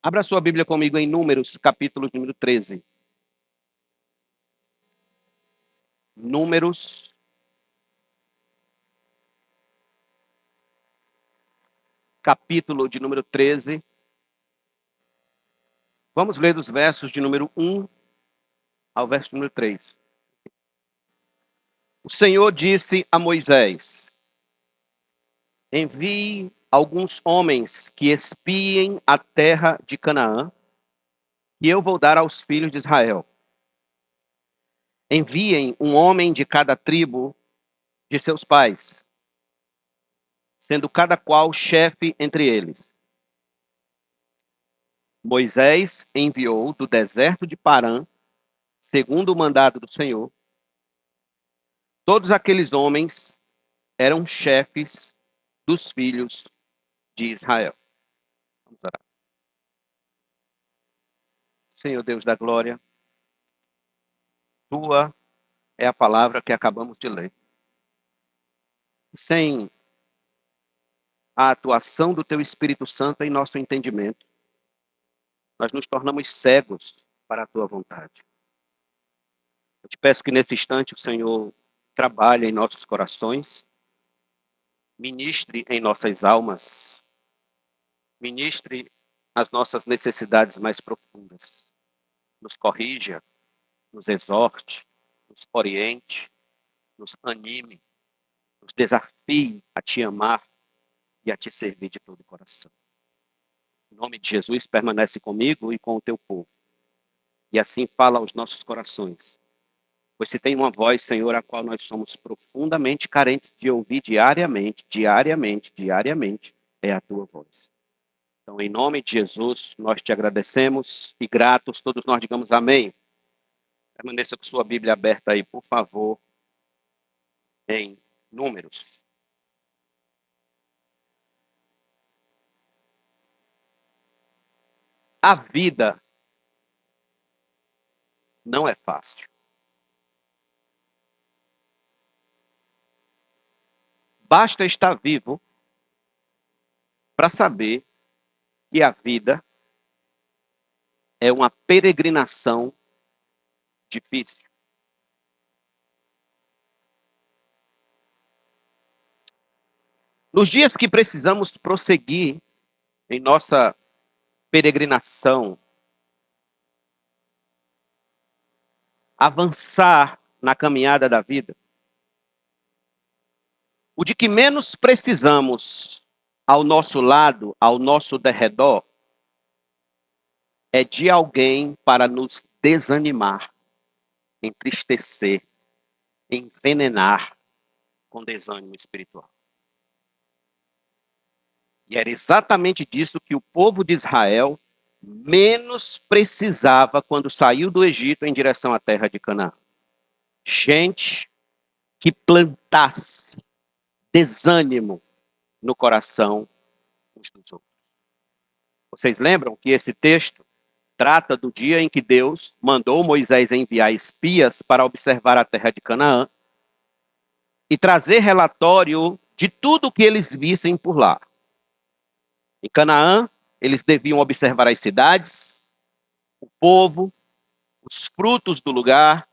Abra sua Bíblia comigo em Números, capítulo número 13. Números, capítulo de número 13. Vamos ler dos versos de número 1 ao verso número 3. O Senhor disse a Moisés: envie alguns homens que espiem a terra de Canaã, que eu vou dar aos filhos de Israel. Enviem um homem de cada tribo de seus pais, sendo cada qual chefe entre eles. Moisés enviou do deserto de Parã, segundo o mandado do Senhor. Todos aqueles homens eram chefes dos filhos de Israel. Vamos orar. Senhor Deus da glória, tua é a palavra que acabamos de ler. Sem a atuação do teu Espírito Santo em nosso entendimento, nós nos tornamos cegos para a tua vontade. Eu te peço que nesse instante o Senhor trabalhe em nossos corações, ministre em nossas almas, ministre as nossas necessidades mais profundas. Nos corrija, nos exorte, nos oriente, nos anime, nos desafie a te amar e a te servir de todo o coração. Em nome de Jesus, permanece comigo e com o teu povo. E assim fala aos nossos corações. Pois se tem uma voz, Senhor, a qual nós somos profundamente carentes de ouvir diariamente, é a tua voz. Então, em nome de Jesus, nós te agradecemos e gratos, todos nós digamos amém. Permaneça com sua Bíblia aberta aí, por favor, em Números. A vida não é fácil. Basta estar vivo para saber que a vida é uma peregrinação difícil. Nos dias que precisamos prosseguir em nossa peregrinação, avançar na caminhada da vida, o de que menos precisamos ao nosso lado, ao nosso derredor, é de alguém para nos desanimar, entristecer, envenenar com desânimo espiritual. E era exatamente disso que o povo de Israel menos precisava quando saiu do Egito em direção à terra de Canaã. Gente que plantasse desânimo no coração uns dos outros. Vocês lembram que esse texto trata do dia em que Deus mandou Moisés enviar espias para observar a terra de Canaã e trazer relatório de tudo o que eles vissem por lá. Em Canaã, eles deviam observar as cidades, o povo, os frutos do lugar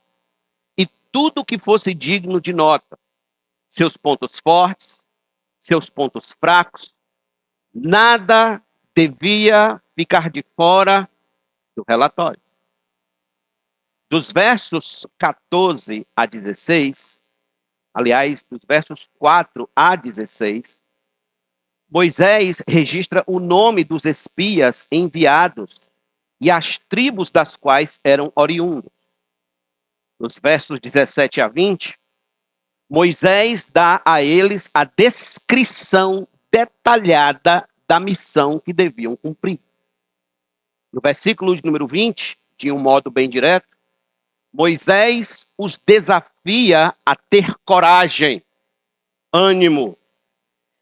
e tudo que fosse digno de nota. Seus pontos fortes, seus pontos fracos. Nada devia ficar de fora do relatório. Dos versos 14 a 16, aliás, dos versos 4 a 16, Moisés registra o nome dos espias enviados e as tribos das quais eram oriundos. Nos versos 17 a 20, Moisés dá a eles a descrição detalhada da missão que deviam cumprir. No versículo de número 20, de um modo bem direto, Moisés os desafia a ter coragem, ânimo,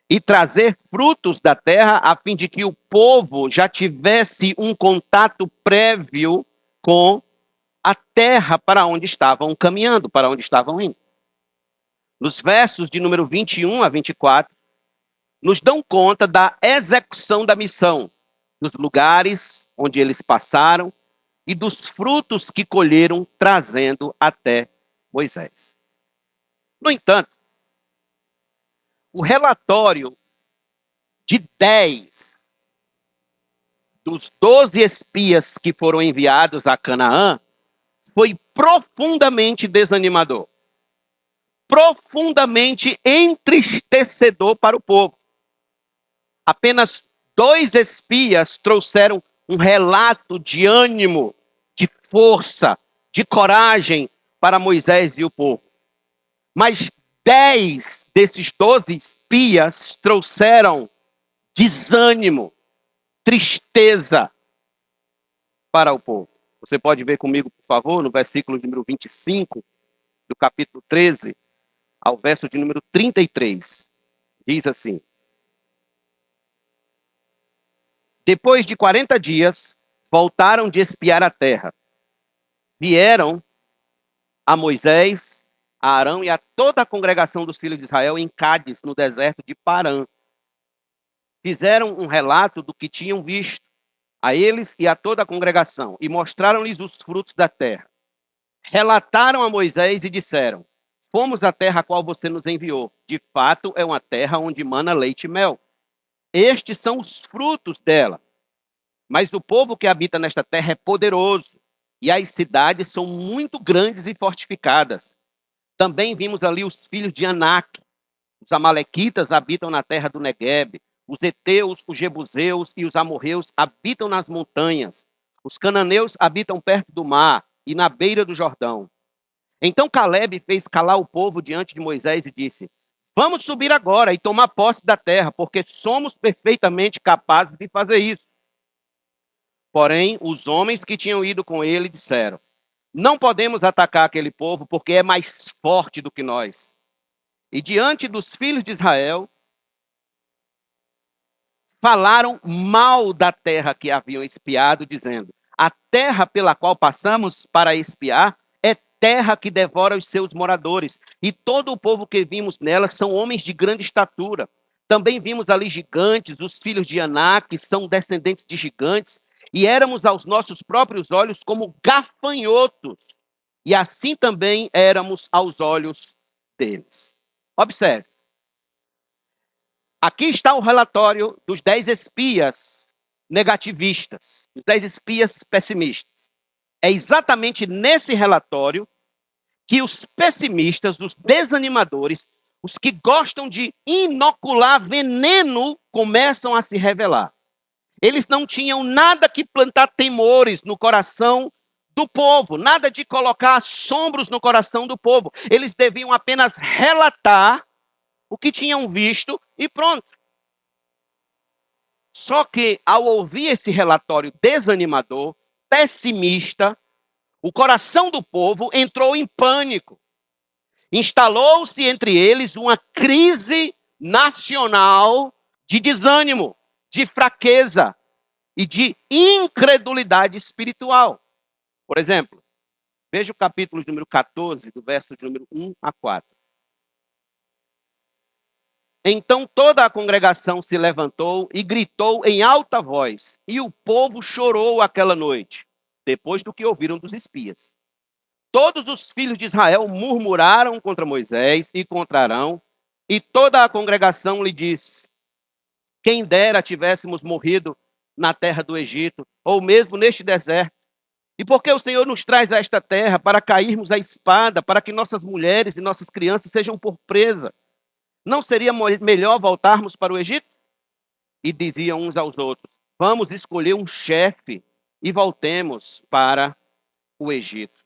e trazer frutos da terra, a fim de que o povo já tivesse um contato prévio com a terra para onde estavam caminhando, para onde estavam indo. Nos versos de número 21 a 24, nos dão conta da execução da missão, dos lugares onde eles passaram e dos frutos que colheram, trazendo até Moisés. No entanto, o relatório de 10 dos 12 espias que foram enviados a Canaã foi profundamente desanimador, profundamente entristecedor para o povo. Apenas 2 espias trouxeram um relato de ânimo, de força, de coragem para Moisés e o povo. Mas 10 desses 12 espias trouxeram desânimo, tristeza para o povo. Você pode ver comigo, por favor, no versículo número 25 do capítulo 13, ao verso de número 33. Diz assim: depois de 40 dias, voltaram de espiar a terra. Vieram a Moisés, a Arão e a toda a congregação dos filhos de Israel em Cádiz, no deserto de Parã. Fizeram um relato do que tinham visto a eles e a toda a congregação, e mostraram-lhes os frutos da terra. Relataram a Moisés e disseram: fomos à terra a qual você nos enviou. De fato, é uma terra onde mana leite e mel. Estes são os frutos dela. Mas o povo que habita nesta terra é poderoso, e as cidades são muito grandes e fortificadas. Também vimos ali os filhos de Anak. Os amalequitas habitam na terra do Neguebe. Os heteus, os jebuseus e os amorreus habitam nas montanhas. Os cananeus habitam perto do mar e na beira do Jordão. Então Calebe fez calar o povo diante de Moisés e disse: vamos subir agora e tomar posse da terra, porque somos perfeitamente capazes de fazer isso. Porém, os homens que tinham ido com ele disseram: não podemos atacar aquele povo, porque é mais forte do que nós. E diante dos filhos de Israel, falaram mal da terra que haviam espiado, dizendo: a terra pela qual passamos para espiar é terra que devora os seus moradores, e todo o povo que vimos nela são homens de grande estatura. Também vimos ali gigantes, os filhos de Anak, que são descendentes de gigantes, e éramos aos nossos próprios olhos como gafanhotos, e assim também éramos aos olhos deles. Observe. Aqui está o relatório dos 10 espias negativistas, os 10 espias pessimistas. É exatamente nesse relatório que os pessimistas, os desanimadores, os que gostam de inocular veneno, começam a se revelar. Eles não tinham nada que plantar temores no coração do povo, nada de colocar assombros no coração do povo. Eles deviam apenas relatar o que tinham visto e pronto. Só que, ao ouvir esse relatório desanimador, pessimista, o coração do povo entrou em pânico. Instalou-se entre eles uma crise nacional de desânimo, de fraqueza e de incredulidade espiritual. Por exemplo, veja o capítulo número 14, do verso de número 1 a 4. Então toda a congregação se levantou e gritou em alta voz, e o povo chorou aquela noite, depois do que ouviram dos espias. Todos os filhos de Israel murmuraram contra Moisés e contra Arão, e toda a congregação lhe disse: quem dera tivéssemos morrido na terra do Egito, ou mesmo neste deserto. E por que o Senhor nos traz a esta terra para cairmos à espada, para que nossas mulheres e nossas crianças sejam por presa? Não seria melhor voltarmos para o Egito? E diziam uns aos outros: vamos escolher um chefe e voltemos para o Egito.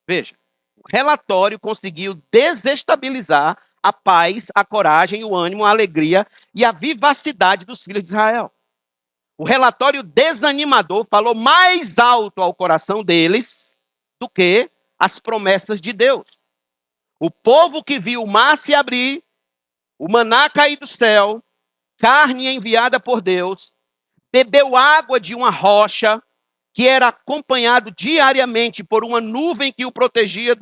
Veja, o relatório conseguiu desestabilizar a paz, a coragem, o ânimo, a alegria e a vivacidade dos filhos de Israel. O relatório desanimador falou mais alto ao coração deles do que as promessas de Deus. O povo que viu o mar se abrir, o maná cair do céu, carne enviada por Deus, bebeu água de uma rocha que era acompanhado diariamente por uma nuvem que o protegia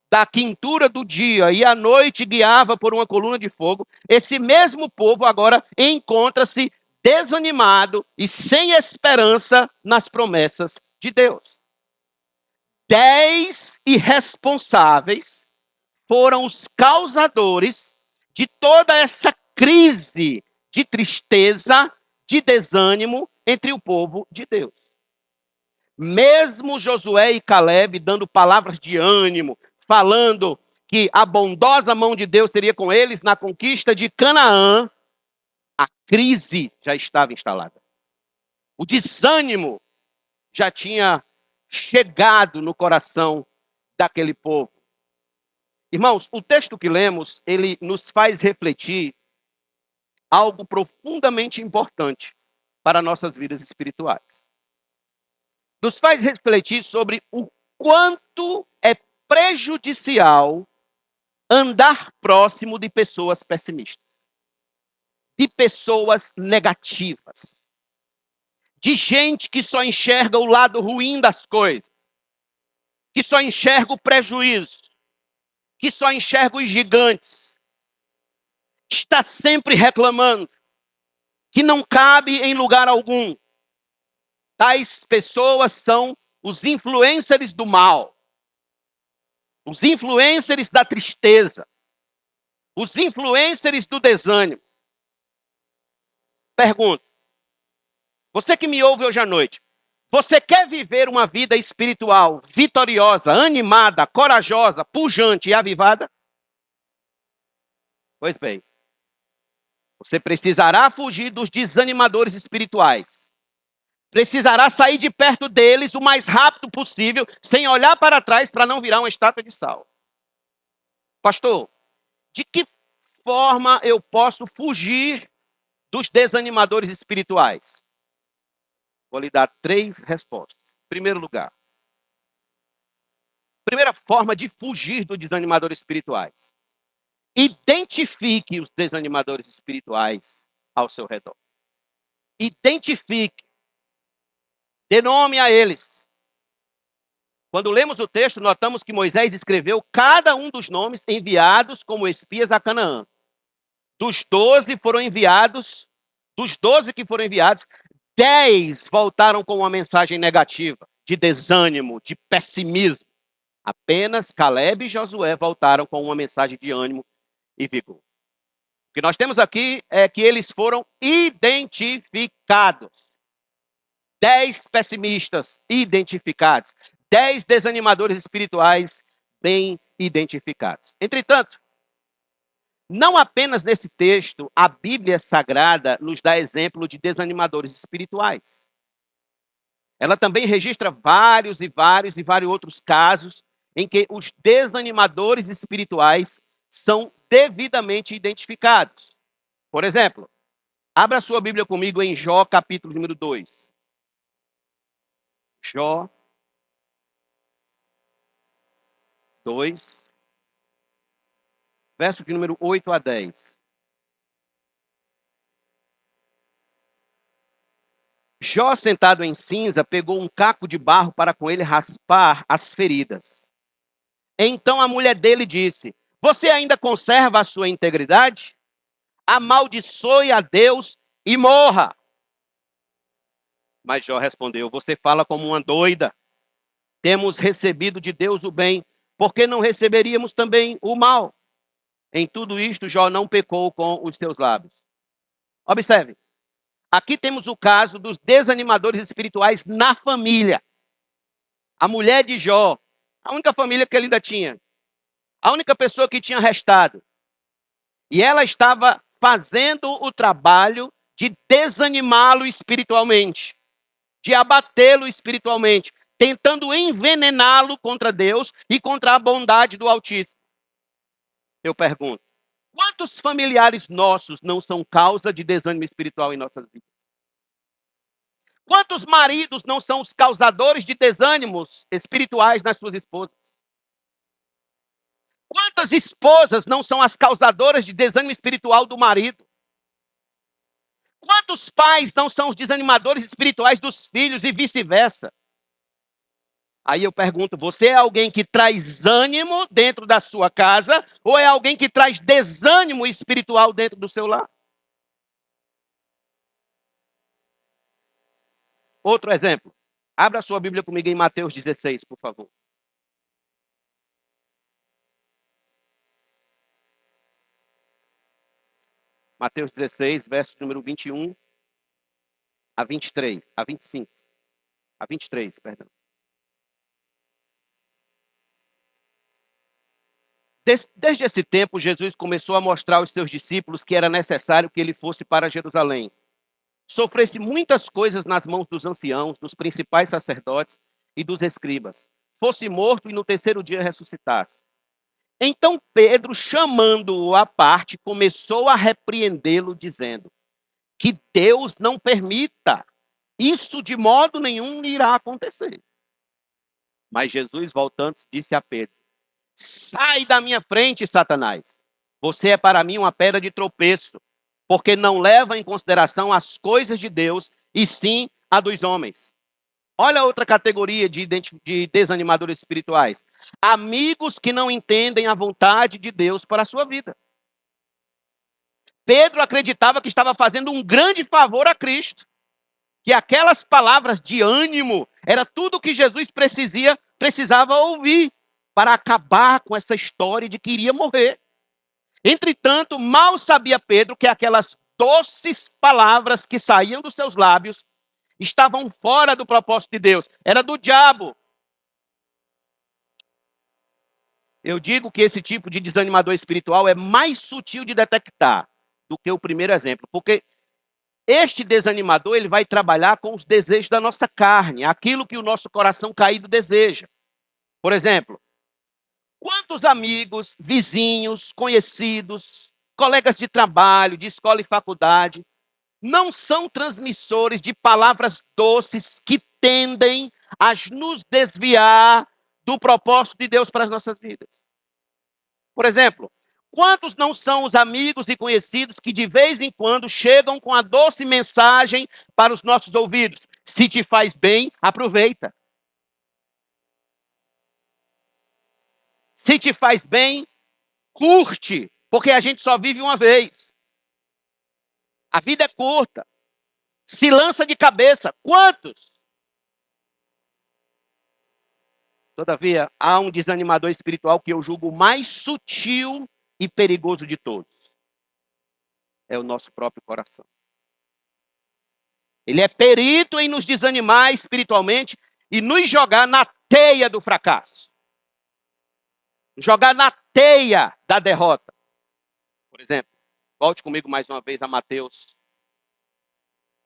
da quintura do dia e à noite guiava por uma coluna de fogo. Esse mesmo povo agora encontra-se desanimado e sem esperança nas promessas de Deus. 10 irresponsáveis foram os causadores de toda essa crise de tristeza, de desânimo entre o povo de Deus. Mesmo Josué e Caleb dando palavras de ânimo, falando que a bondosa mão de Deus seria com eles na conquista de Canaã, a crise já estava instalada. O desânimo já tinha chegado no coração daquele povo. Irmãos, o texto que lemos, ele nos faz refletir algo profundamente importante para nossas vidas espirituais. Nos faz refletir sobre o quanto é prejudicial andar próximo de pessoas pessimistas, de pessoas negativas, de gente que só enxerga o lado ruim das coisas, que só enxerga o prejuízo, que só enxerga os gigantes, que está sempre reclamando, que não cabe em lugar algum. Tais pessoas são os influencers do mal, os influencers da tristeza, os influencers do desânimo. Pergunto, você que me ouve hoje à noite, você quer viver uma vida espiritual vitoriosa, animada, corajosa, pujante e avivada? Pois bem, você precisará fugir dos desanimadores espirituais. Precisará sair de perto deles o mais rápido possível, sem olhar para trás para não virar uma estátua de sal. Pastor, de que forma eu posso fugir dos desanimadores espirituais? Vou lhe dar 3 respostas. Em primeiro lugar, primeira forma de fugir dos desanimadores espirituais. Identifique os desanimadores espirituais ao seu redor. Identifique. Dê nome a eles. Quando lemos o texto, notamos que Moisés escreveu cada um dos nomes enviados como espias a Canaã. Dos 12 que foram enviados, 10 voltaram com uma mensagem negativa, de desânimo, de pessimismo. Apenas Caleb e Josué voltaram com uma mensagem de ânimo e vigor. O que nós temos aqui é que eles foram identificados. 10 pessimistas identificados. 10 desanimadores espirituais bem identificados. Entretanto, não apenas nesse texto, a Bíblia Sagrada nos dá exemplo de desanimadores espirituais. Ela também registra vários outros casos em que os desanimadores espirituais são devidamente identificados. Por exemplo, abra sua Bíblia comigo em Jó, capítulo número 2. Jó 2, verso de número 8 a 10. Jó, sentado em cinza, pegou um caco de barro para com ele raspar as feridas. Então a mulher dele disse: você ainda conserva a sua integridade? Amaldiçoe a Deus e morra. Mas Jó respondeu: você fala como uma doida. Temos recebido de Deus o bem, por que não receberíamos também o mal? Em tudo isto, Jó não pecou com os seus lábios. Observe, aqui temos o caso dos desanimadores espirituais na família. A mulher de Jó, a única família que ele ainda tinha, a única pessoa que tinha restado. E ela estava fazendo o trabalho de desanimá-lo espiritualmente, de abatê-lo espiritualmente, tentando envenená-lo contra Deus e contra a bondade do Altíssimo. Eu pergunto, quantos familiares nossos não são causa de desânimo espiritual em nossas vidas? Quantos maridos não são os causadores de desânimos espirituais nas suas esposas? Quantas esposas não são as causadoras de desânimo espiritual do marido? Quantos pais não são os desanimadores espirituais dos filhos e vice-versa? Aí eu pergunto, você é alguém que traz ânimo dentro da sua casa ou é alguém que traz desânimo espiritual dentro do seu lar? Outro exemplo. Abra sua Bíblia comigo em Mateus 16, por favor. Mateus 16, verso número 21 a 23, a 25, a 23, perdão. Desde esse tempo, Jesus começou a mostrar aos seus discípulos que era necessário que ele fosse para Jerusalém, sofresse muitas coisas nas mãos dos anciãos, dos principais sacerdotes e dos escribas, fosse morto e no terceiro dia ressuscitasse. Então Pedro, chamando-o à parte, começou a repreendê-lo, dizendo: que Deus não permita, isso de modo nenhum irá acontecer. Mas Jesus, voltando, disse a Pedro: sai da minha frente, Satanás. Você é para mim uma pedra de tropeço, porque não leva em consideração as coisas de Deus, e sim a dos homens. Olha outra categoria de desanimadores espirituais. Amigos que não entendem a vontade de Deus para a sua vida. Pedro acreditava que estava fazendo um grande favor a Cristo, que aquelas palavras de ânimo era tudo que Jesus precisava ouvir para acabar com essa história de que iria morrer. Entretanto, mal sabia Pedro que aquelas doces palavras que saíam dos seus lábios estavam fora do propósito de Deus, era do diabo. Eu digo que esse tipo de desanimador espiritual é mais sutil de detectar do que o primeiro exemplo, porque este desanimador ele vai trabalhar com os desejos da nossa carne, aquilo que o nosso coração caído deseja. Por exemplo, quantos amigos, vizinhos, conhecidos, colegas de trabalho, de escola e faculdade, não são transmissores de palavras doces que tendem a nos desviar do propósito de Deus para as nossas vidas? Por exemplo, quantos não são os amigos e conhecidos que de vez em quando chegam com a doce mensagem para os nossos ouvidos? Se te faz bem, aproveita. Se te faz bem, curte, porque a gente só vive uma vez. A vida é curta. Se lança de cabeça. Quantos? Todavia, há um desanimador espiritual que eu julgo mais sutil e perigoso de todos. É o nosso próprio coração. Ele é perito em nos desanimar espiritualmente e nos jogar na teia do fracasso. Jogar na teia da derrota. Por exemplo, volte comigo mais uma vez a Mateus,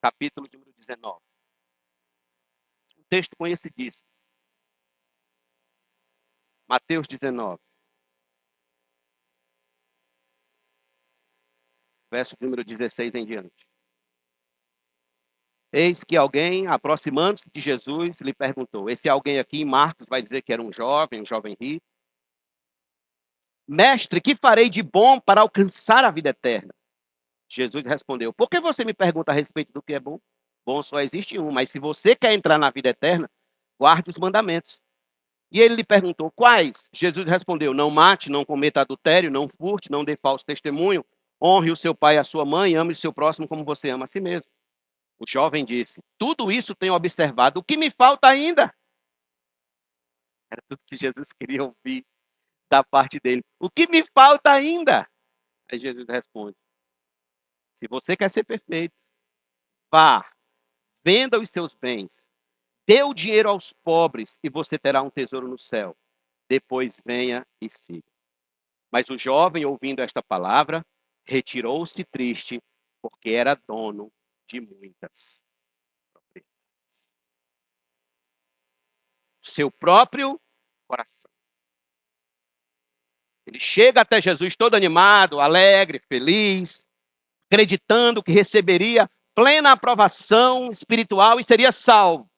capítulo número 19. Um texto conhecidíssimo. Mateus 19. Verso número 16 em diante. Eis que alguém, aproximando-se de Jesus, lhe perguntou. Esse alguém aqui, Marcos, vai dizer que era um jovem rico. Mestre, que farei de bom para alcançar a vida eterna? Jesus respondeu: por que você me pergunta a respeito do que é bom? Bom só existe um, mas se você quer entrar na vida eterna, guarde os mandamentos. E ele lhe perguntou: quais? Jesus respondeu: não mate, não cometa adultério, não furte, não dê falso testemunho, honre o seu pai e a sua mãe, ame o seu próximo como você ama a si mesmo. O jovem disse: tudo isso tenho observado, o que me falta ainda? Era tudo que Jesus queria ouvir da parte dele. O que me falta ainda? Aí Jesus responde: se você quer ser perfeito, vá, venda os seus bens, dê o dinheiro aos pobres e você terá um tesouro no céu. Depois venha e siga. Mas o jovem, ouvindo esta palavra, retirou-se triste, porque era dono de muitas propriedades. Seu próprio coração. Ele chega até Jesus todo animado, alegre, feliz, acreditando que receberia plena aprovação espiritual e seria salvo.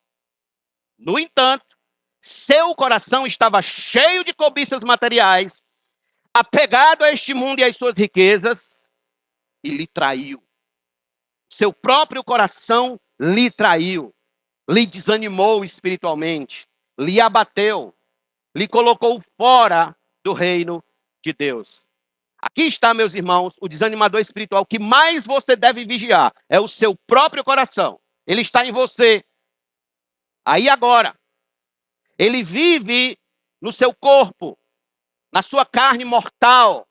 No entanto, seu coração estava cheio de cobiças materiais, apegado a este mundo e às suas riquezas, e lhe traiu. Seu próprio coração lhe traiu, lhe desanimou espiritualmente, lhe abateu, lhe colocou fora do reino de Deus. Aqui está, meus irmãos, o desanimador espiritual que mais você deve vigiar é o seu próprio coração. Ele está em você. Aí agora, ele vive no seu corpo, na sua carne mortal.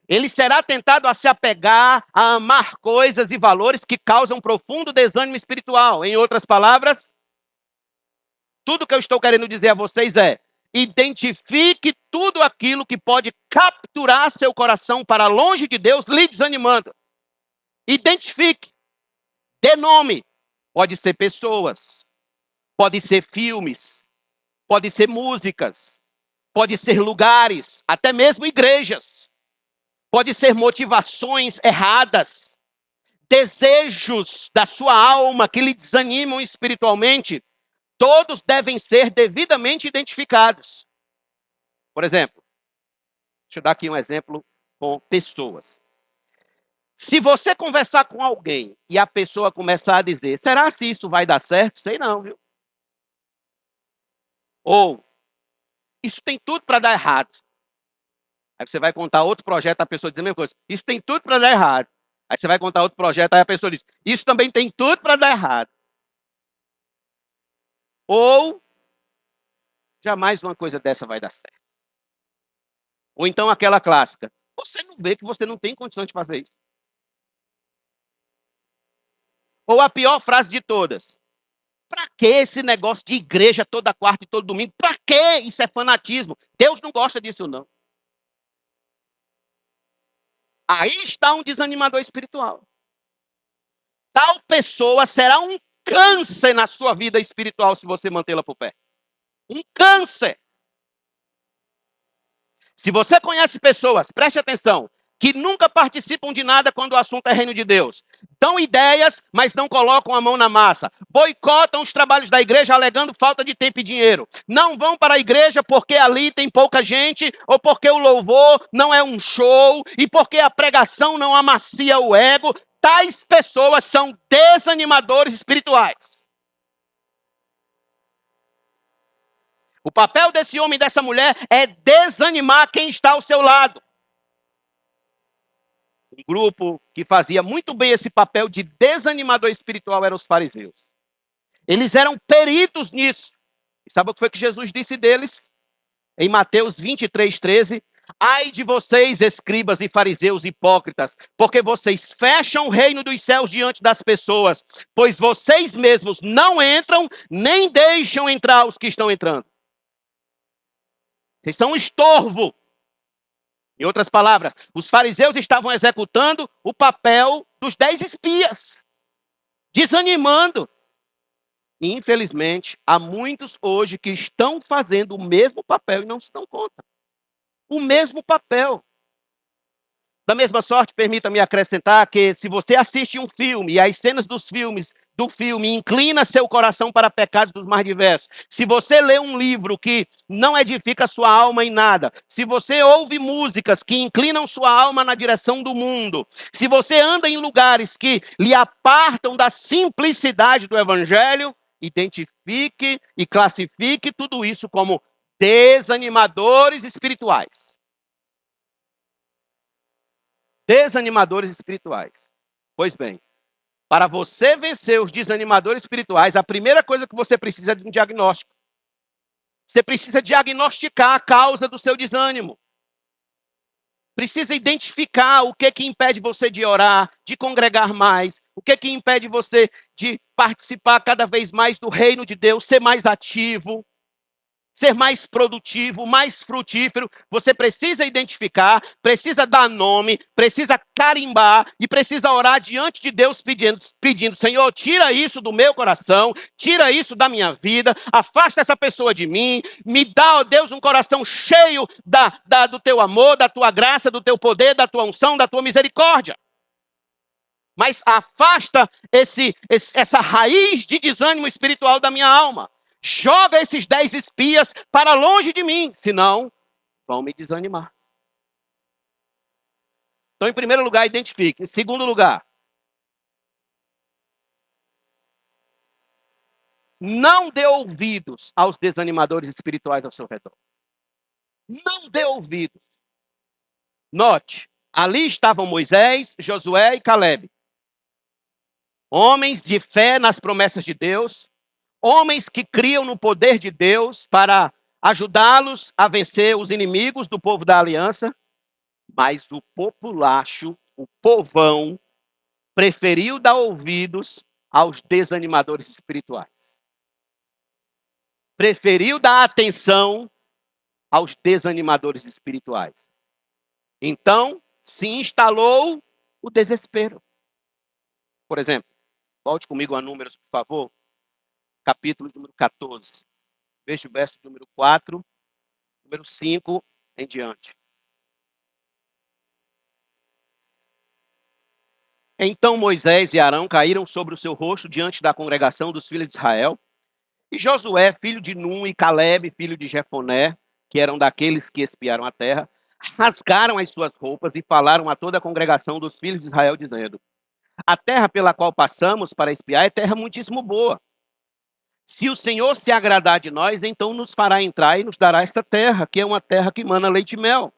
Ele será tentado a se apegar, a amar coisas e valores que causam profundo desânimo espiritual. Em outras palavras, tudo que eu estou querendo dizer a vocês é: identifique tudo aquilo que pode capturar seu coração para longe de Deus, lhe desanimando. Identifique, dê nome. Pode ser pessoas, pode ser filmes, pode ser músicas, pode ser lugares, até mesmo igrejas. Pode ser motivações erradas, desejos da sua alma que lhe desanimam espiritualmente. Todos devem ser devidamente identificados. Por exemplo, deixa eu dar aqui um exemplo com pessoas. Se você conversar com alguém e a pessoa começar a dizer: será se isso vai dar certo? Sei não, viu? Ou, isso tem tudo para dar errado. Aí você vai contar outro projeto, a pessoa diz a mesma coisa: isso tem tudo para dar errado. Aí você vai contar outro projeto, aí a pessoa diz: isso também tem tudo para dar errado. Ou, jamais uma coisa dessa vai dar certo. Ou então aquela clássica: você não vê que você não tem condições de fazer isso. Ou a pior frase de todas: pra que esse negócio de igreja toda quarta e todo domingo? Pra que? Isso é fanatismo. Deus não gosta disso, não. Aí está um desanimador espiritual. Tal pessoa será um câncer na sua vida espiritual se você mantê-la por pé. Um câncer. Se você conhece pessoas, preste atenção, que nunca participam de nada quando o assunto é reino de Deus. Dão ideias, mas não colocam a mão na massa. Boicotam os trabalhos da igreja alegando falta de tempo e dinheiro. Não vão para a igreja porque ali tem pouca gente, ou porque o louvor não é um show, e porque a pregação não amacia o ego. Tais pessoas são desanimadores espirituais. O papel desse homem e dessa mulher é desanimar quem está ao seu lado. Um grupo que fazia muito bem esse papel de desanimador espiritual eram os fariseus. Eles eram peritos nisso. E sabe o que foi que Jesus disse deles? Em Mateus 23:13. Ai de vocês, escribas e fariseus hipócritas, porque vocês fecham o reino dos céus diante das pessoas, pois vocês mesmos não entram, nem deixam entrar os que estão entrando. Vocês são um estorvo. Em outras palavras, os fariseus estavam executando o papel dos 10 espias, desanimando. E, infelizmente, há muitos hoje que estão fazendo o mesmo papel e não se dão conta. O mesmo papel. Da mesma sorte, permita-me acrescentar que se você assiste um filme e as cenas do filme inclina seu coração para pecados dos mais diversos, se você lê um livro que não edifica sua alma em nada, se você ouve músicas que inclinam sua alma na direção do mundo, se você anda em lugares que lhe apartam da simplicidade do evangelho, identifique e classifique tudo isso como desanimadores espirituais. Desanimadores espirituais. Pois bem, para você vencer os desanimadores espirituais, a primeira coisa que você precisa é de um diagnóstico. Você precisa diagnosticar a causa do seu desânimo. Precisa identificar o que impede você de orar, de congregar mais, o que impede você de participar cada vez mais do reino de Deus, ser mais ativo, ser mais produtivo, mais frutífero. Você precisa identificar, precisa dar nome, precisa carimbar e precisa orar diante de Deus pedindo: Senhor, tira isso do meu coração, tira isso da minha vida, afasta essa pessoa de mim, me dá, ó Deus, um coração cheio do teu amor, da tua graça, do teu poder, da tua unção, da tua misericórdia. Mas afasta essa raiz de desânimo espiritual da minha alma. Joga esses 10 espias para longe de mim, senão vão me desanimar. Então, em primeiro lugar, identifique. Em segundo lugar, não dê ouvidos aos desanimadores espirituais ao seu redor. Não dê ouvidos. Note, ali estavam Moisés, Josué e Calebe. Homens de fé nas promessas de Deus, Homens que criam no poder de Deus para ajudá-los a vencer os inimigos do povo da aliança, mas o populacho, o povão, preferiu dar ouvidos aos desanimadores espirituais. Preferiu dar atenção aos desanimadores espirituais. Então, se instalou o desespero. Por exemplo, volte comigo a Números, por favor, capítulo número 14. Veja o verso número 4, número 5 em diante. Então Moisés e Arão caíram sobre o seu rosto diante da congregação dos filhos de Israel. E Josué, filho de Num, e Calebe, filho de Jefoné, que eram daqueles que espiaram a terra, rasgaram as suas roupas e falaram a toda a congregação dos filhos de Israel, dizendo: a terra pela qual passamos para espiar é terra muitíssimo boa. Se o Senhor se agradar de nós, então nos fará entrar e nos dará essa terra, que é uma terra que mana leite e mel.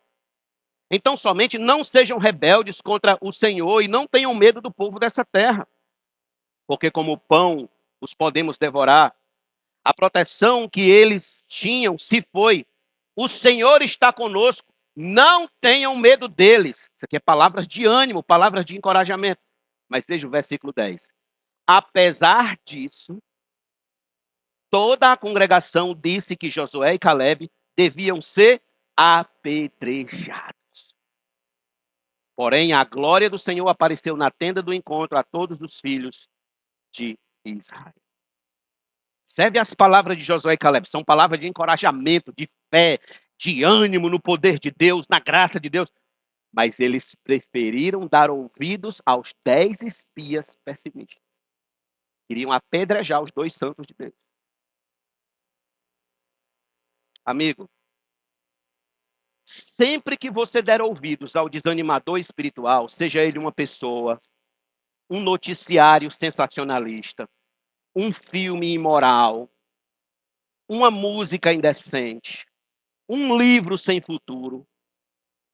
Então somente não sejam rebeldes contra o Senhor e não tenham medo do povo dessa terra. Porque como pão os podemos devorar, a proteção que eles tinham se foi. O Senhor está conosco, não tenham medo deles. Isso aqui é palavras de ânimo, palavras de encorajamento. Mas veja o versículo 10. Apesar disso, toda a congregação disse que Josué e Calebe deviam ser apedrejados. Porém, a glória do Senhor apareceu na tenda do encontro a todos os filhos de Israel. Serve as palavras de Josué e Calebe. São palavras de encorajamento, de fé, de ânimo no poder de Deus, na graça de Deus. Mas eles preferiram dar ouvidos aos 10 espias pessimistas. Queriam apedrejar os 2 santos de Deus. Amigo, sempre que você der ouvidos ao desanimador espiritual, seja ele uma pessoa, um noticiário sensacionalista, um filme imoral, uma música indecente, um livro sem futuro,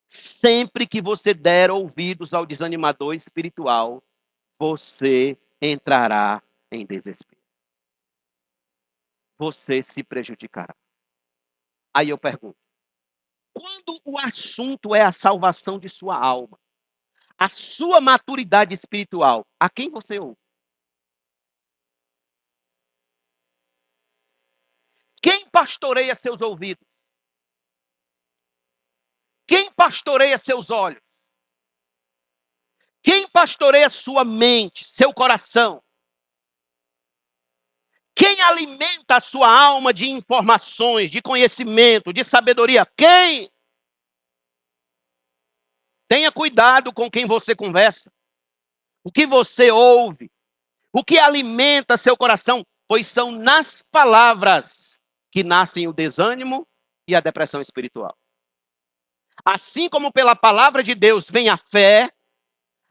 sempre que você der ouvidos ao desanimador espiritual, você entrará em desespero. Você se prejudicará. Aí eu pergunto, quando o assunto é a salvação de sua alma, a sua maturidade espiritual, a quem você ouve? Quem pastoreia seus ouvidos? Quem pastoreia seus olhos? Quem pastoreia sua mente, seu coração? Quem alimenta a sua alma de informações, de conhecimento, de sabedoria? Quem? Tenha cuidado com quem você conversa, o que você ouve, o que alimenta seu coração, pois são nas palavras que nascem o desânimo e a depressão espiritual. Assim como pela palavra de Deus vem a fé,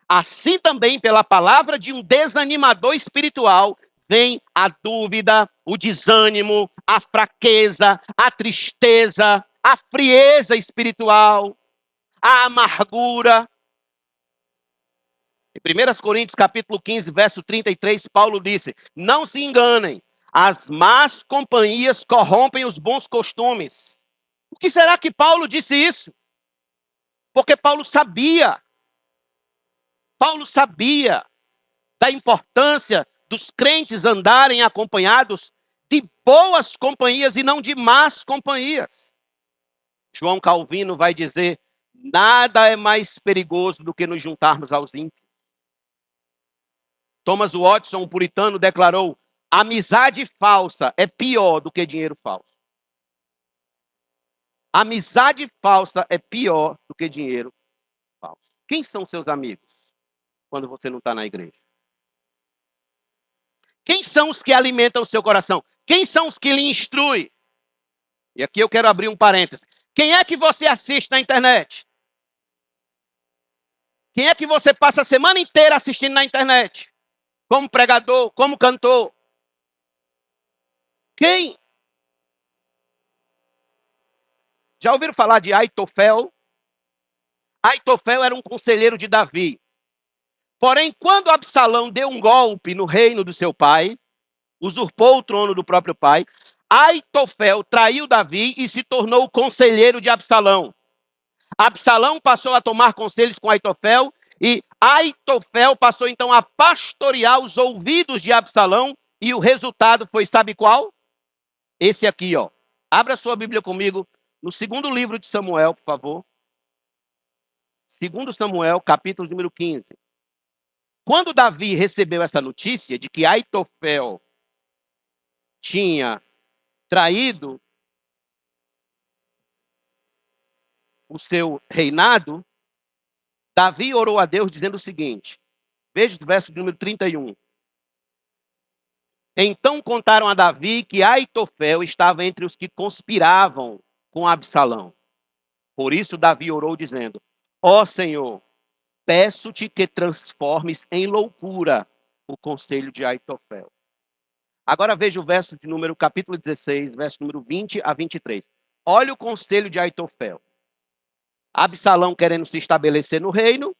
assim também pela palavra de um desanimador espiritual vem a dúvida, o desânimo, a fraqueza, a tristeza, a frieza espiritual, a amargura. Em 1 Coríntios capítulo 15, verso 33, Paulo disse: não se enganem, as más companhias corrompem os bons costumes. Por que será que Paulo disse isso? Porque Paulo sabia da importância dos crentes andarem acompanhados de boas companhias e não de más companhias. João Calvino vai dizer: nada é mais perigoso do que nos juntarmos aos ímpios. Thomas Watson, um puritano, declarou: amizade falsa é pior do que dinheiro falso. Amizade falsa é pior do que dinheiro falso. Quem são seus amigos quando você não está na igreja? Quem são os que alimentam o seu coração? Quem são os que lhe instruem? E aqui eu quero abrir um parêntese. Quem é que você assiste na internet? Quem é que você passa a semana inteira assistindo na internet? Como pregador, como cantor? Quem? Já ouviram falar de Aitofel? Aitofel era um conselheiro de Davi. Porém, quando Absalão deu um golpe no reino do seu pai, usurpou o trono do próprio pai. Aitofel traiu Davi e se tornou conselheiro de Absalão. Absalão passou a tomar conselhos com Aitofel e Aitofel passou então a pastorear os ouvidos de Absalão e o resultado foi, sabe qual? Esse aqui, ó. Abra sua Bíblia comigo no segundo livro de Samuel, por favor. Segundo Samuel, capítulo número 15. Quando Davi recebeu essa notícia de que Aitofel tinha traído o seu reinado, Davi orou a Deus dizendo o seguinte, veja o verso número 31. Então contaram a Davi que Aitofel estava entre os que conspiravam com Absalão. Por isso Davi orou dizendo, ó Senhor, peço-te que transformes em loucura o conselho de Aitofel. Agora veja o verso de número, capítulo 16, verso número 20 a 23. Olha o conselho de Aitofel. Absalão querendo se estabelecer no reino,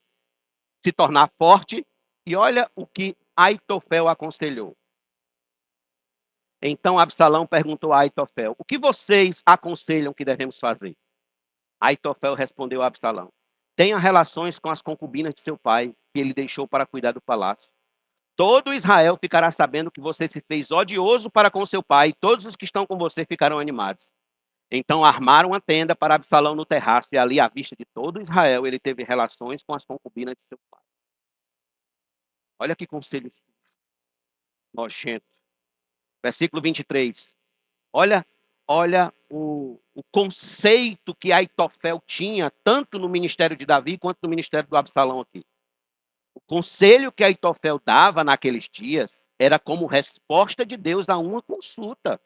se tornar forte, e olha o que Aitofel aconselhou. Então Absalão perguntou a Aitofel, o que vocês aconselham que devemos fazer? Aitofel respondeu a Absalão, tenha relações com as concubinas de seu pai, que ele deixou para cuidar do palácio. Todo Israel ficará sabendo que você se fez odioso para com seu pai, e todos os que estão com você ficarão animados. Então armaram uma tenda para Absalão no terraço, e ali, à vista de todo Israel, ele teve relações com as concubinas de seu pai. Olha que conselho nojento. Versículo 23. Olha o conceito que Aitofel tinha, tanto no ministério de Davi, quanto no ministério do Absalão aqui. O conselho que Aitofel dava naqueles dias era como resposta de Deus a uma consulta.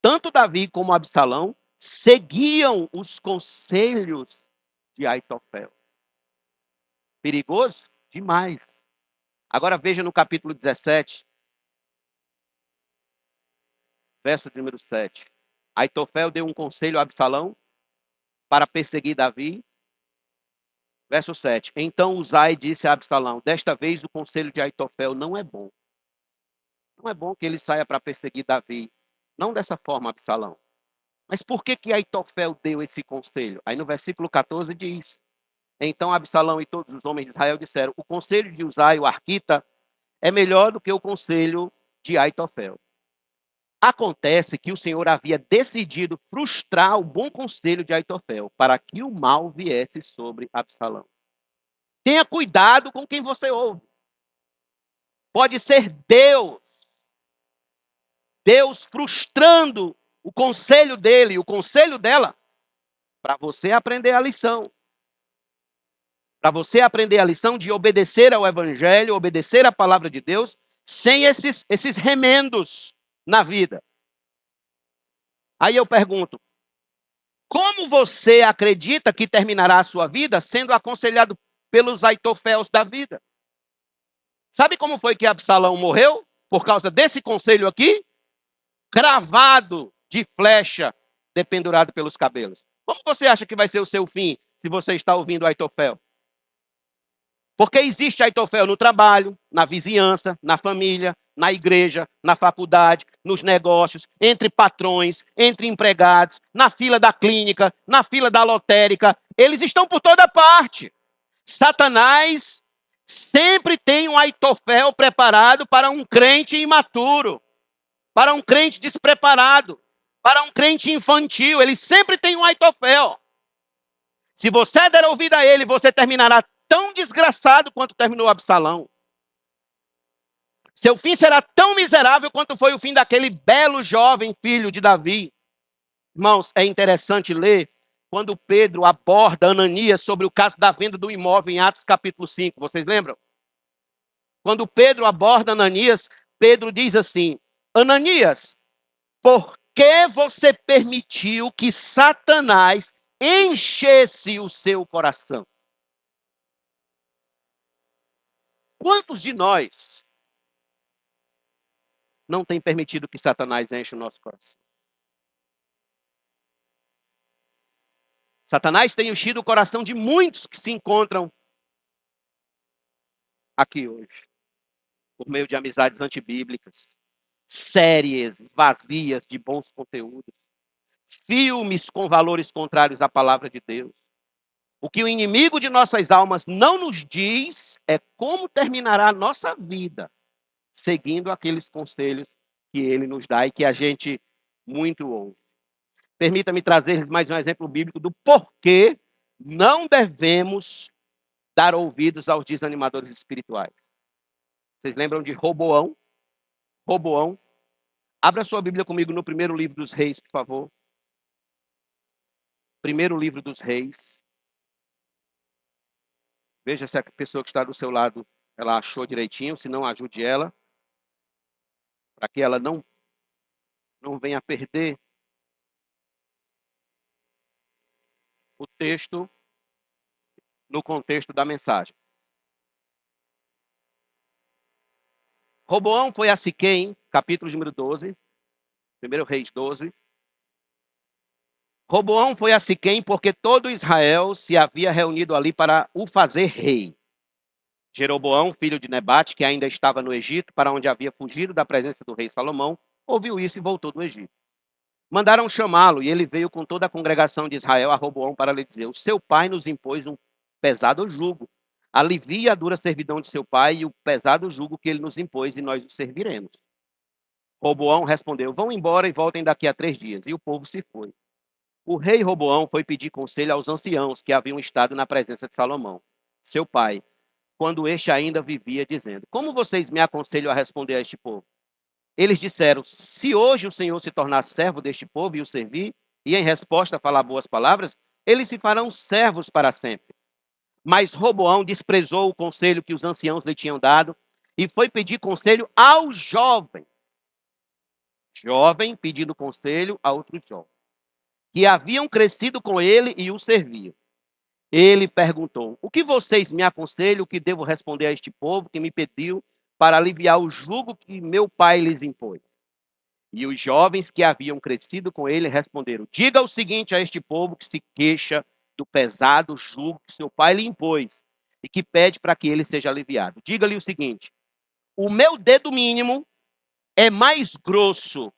Tanto Davi como Absalão seguiam os conselhos de Aitofel. Perigoso? Demais. Agora veja no capítulo 17, verso número 7. Aitofel deu um conselho a Absalão para perseguir Davi. Verso 7. Então Uzai disse a Absalão, desta vez o conselho de Aitofel não é bom. Não é bom que ele saia para perseguir Davi. Não dessa forma, Absalão. Mas por que Aitofel deu esse conselho? Aí no versículo 14 diz, então Absalão e todos os homens de Israel disseram, o conselho de Uzai, o arquita, é melhor do que o conselho de Aitofel. Acontece que o Senhor havia decidido frustrar o bom conselho de Aitofel, para que o mal viesse sobre Absalão. Tenha cuidado com quem você ouve. Pode ser Deus frustrando o conselho dele, o conselho dela, para você aprender a lição. Para você aprender a lição de obedecer ao Evangelho, obedecer à palavra de Deus, sem esses remendos na vida. Aí eu pergunto, como você acredita que terminará a sua vida sendo aconselhado pelos Aitoféus da vida? Sabe como foi que Absalão morreu? Por causa desse conselho aqui? Cravado de flecha, dependurado pelos cabelos. Como você acha que vai ser o seu fim se você está ouvindo Aitofel? Porque existe Aitofel no trabalho, na vizinhança, na família, na igreja, na faculdade, nos negócios, entre patrões, entre empregados, na fila da clínica, na fila da lotérica. Eles estão por toda parte. Satanás sempre tem um Aitofel preparado para um crente imaturo, para um crente despreparado, para um crente infantil. Ele sempre tem um Aitofel. Se você der ouvido a ele, você terminará tão desgraçado quanto terminou Absalão. Seu fim será tão miserável quanto foi o fim daquele belo jovem filho de Davi. Irmãos, é interessante ler quando Pedro aborda Ananias sobre o caso da venda do imóvel em Atos capítulo 5. Vocês lembram? Quando Pedro aborda Ananias, Pedro diz assim, Ananias, por que você permitiu que Satanás enchesse o seu coração? Quantos de nós não tem permitido que Satanás enche o nosso coração? Satanás tem enchido o coração de muitos que se encontram aqui hoje, por meio de amizades antibíblicas, séries vazias de bons conteúdos, filmes com valores contrários à palavra de Deus. O que o inimigo de nossas almas não nos diz é como terminará a nossa vida, seguindo aqueles conselhos que ele nos dá e que a gente muito ouve. Permita-me trazer mais um exemplo bíblico do porquê não devemos dar ouvidos aos desanimadores espirituais. Vocês lembram de Roboão? Roboão. Abra sua Bíblia comigo no primeiro livro dos Reis, por favor. Primeiro livro dos Reis. Veja se a pessoa que está do seu lado, ela achou direitinho, se não, ajude ela, para que ela não venha a perder o texto no contexto da mensagem. Roboão foi a Siquém, capítulo número 12, 1 Reis 12. Roboão foi a Siquém porque todo Israel se havia reunido ali para o fazer rei. Jeroboão, filho de Nebate, que ainda estava no Egito, para onde havia fugido da presença do rei Salomão, ouviu isso e voltou do Egito. Mandaram chamá-lo, e ele veio com toda a congregação de Israel a Roboão para lhe dizer: o seu pai nos impôs um pesado jugo. Alivie a dura servidão de seu pai e o pesado jugo que ele nos impôs, e nós o serviremos. Roboão respondeu: vão embora e voltem daqui a 3 dias. E o povo se foi. O rei Roboão foi pedir conselho aos anciãos que haviam estado na presença de Salomão, seu pai, quando este ainda vivia, dizendo: como vocês me aconselham a responder a este povo? Eles disseram: se hoje o Senhor se tornar servo deste povo e o servir, e em resposta falar boas palavras, eles se farão servos para sempre. Mas Roboão desprezou o conselho que os anciãos lhe tinham dado e foi pedir conselho ao jovem. Jovem pedindo conselho a outros jovens, que haviam crescido com ele e o serviam. Ele perguntou: o que vocês me aconselham que devo responder a este povo que me pediu para aliviar o jugo que meu pai lhes impôs? E os jovens que haviam crescido com ele responderam: diga o seguinte a este povo que se queixa do pesado jugo que seu pai lhe impôs e que pede para que ele seja aliviado. Diga-lhe o seguinte: o meu dedo mínimo é mais grosso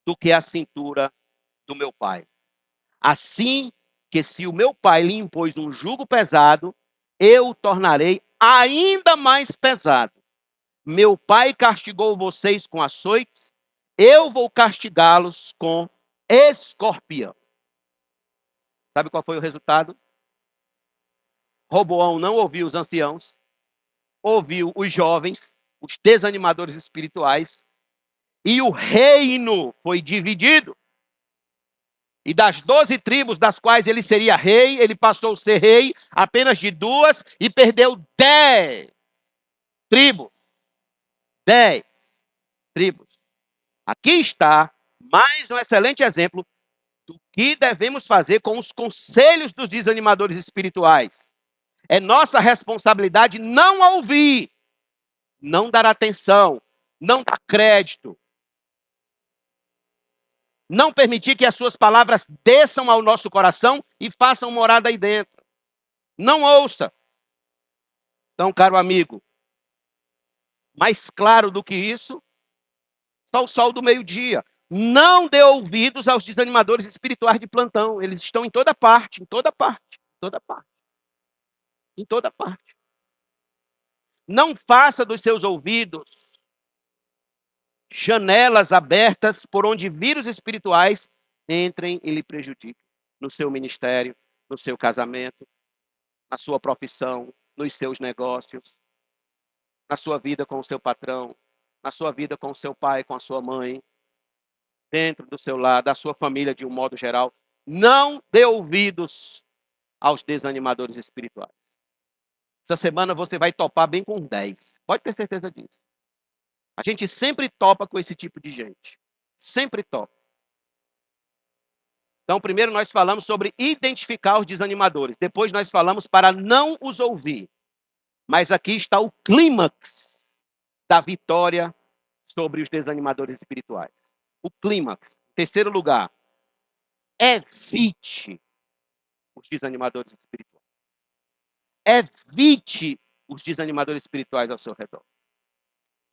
do que a cintura do meu pai. Assim que se o meu pai lhe impôs um jugo pesado, eu o tornarei ainda mais pesado. Meu pai castigou vocês com açoites, eu vou castigá-los com escorpião. Sabe qual foi o resultado? Roboão não ouviu os anciãos, ouviu os jovens, os desanimadores espirituais, e o reino foi dividido. E das 12 tribos das quais ele seria rei, ele passou a ser rei apenas de 2 e perdeu 10 tribos. 10 tribos. Aqui está mais um excelente exemplo do que devemos fazer com os conselhos dos desanimadores espirituais. É nossa responsabilidade não ouvir, não dar atenção, não dar crédito, não permitir que as suas palavras desçam ao nosso coração e façam morada aí dentro. Não ouça. Então, caro amigo, mais claro do que isso, só o sol do meio-dia. Não dê ouvidos aos desanimadores espirituais de plantão. Eles estão em toda parte, em toda parte, em toda parte. Em toda parte. Não faça dos seus ouvidos janelas abertas por onde vírus espirituais entrem e lhe prejudiquem. No seu ministério, no seu casamento, na sua profissão, nos seus negócios, na sua vida com o seu patrão, na sua vida com o seu pai, com a sua mãe, dentro do seu lar, da sua família de um modo geral. Não dê ouvidos aos desanimadores espirituais. Essa semana você vai topar bem com 10. Pode ter certeza disso. A gente sempre topa com esse tipo de gente. Sempre topa. Então, primeiro nós falamos sobre identificar os desanimadores. Depois nós falamos para não os ouvir. Mas aqui está o clímax da vitória sobre os desanimadores espirituais. O clímax. Terceiro lugar. Evite os desanimadores espirituais. Evite os desanimadores espirituais ao seu redor.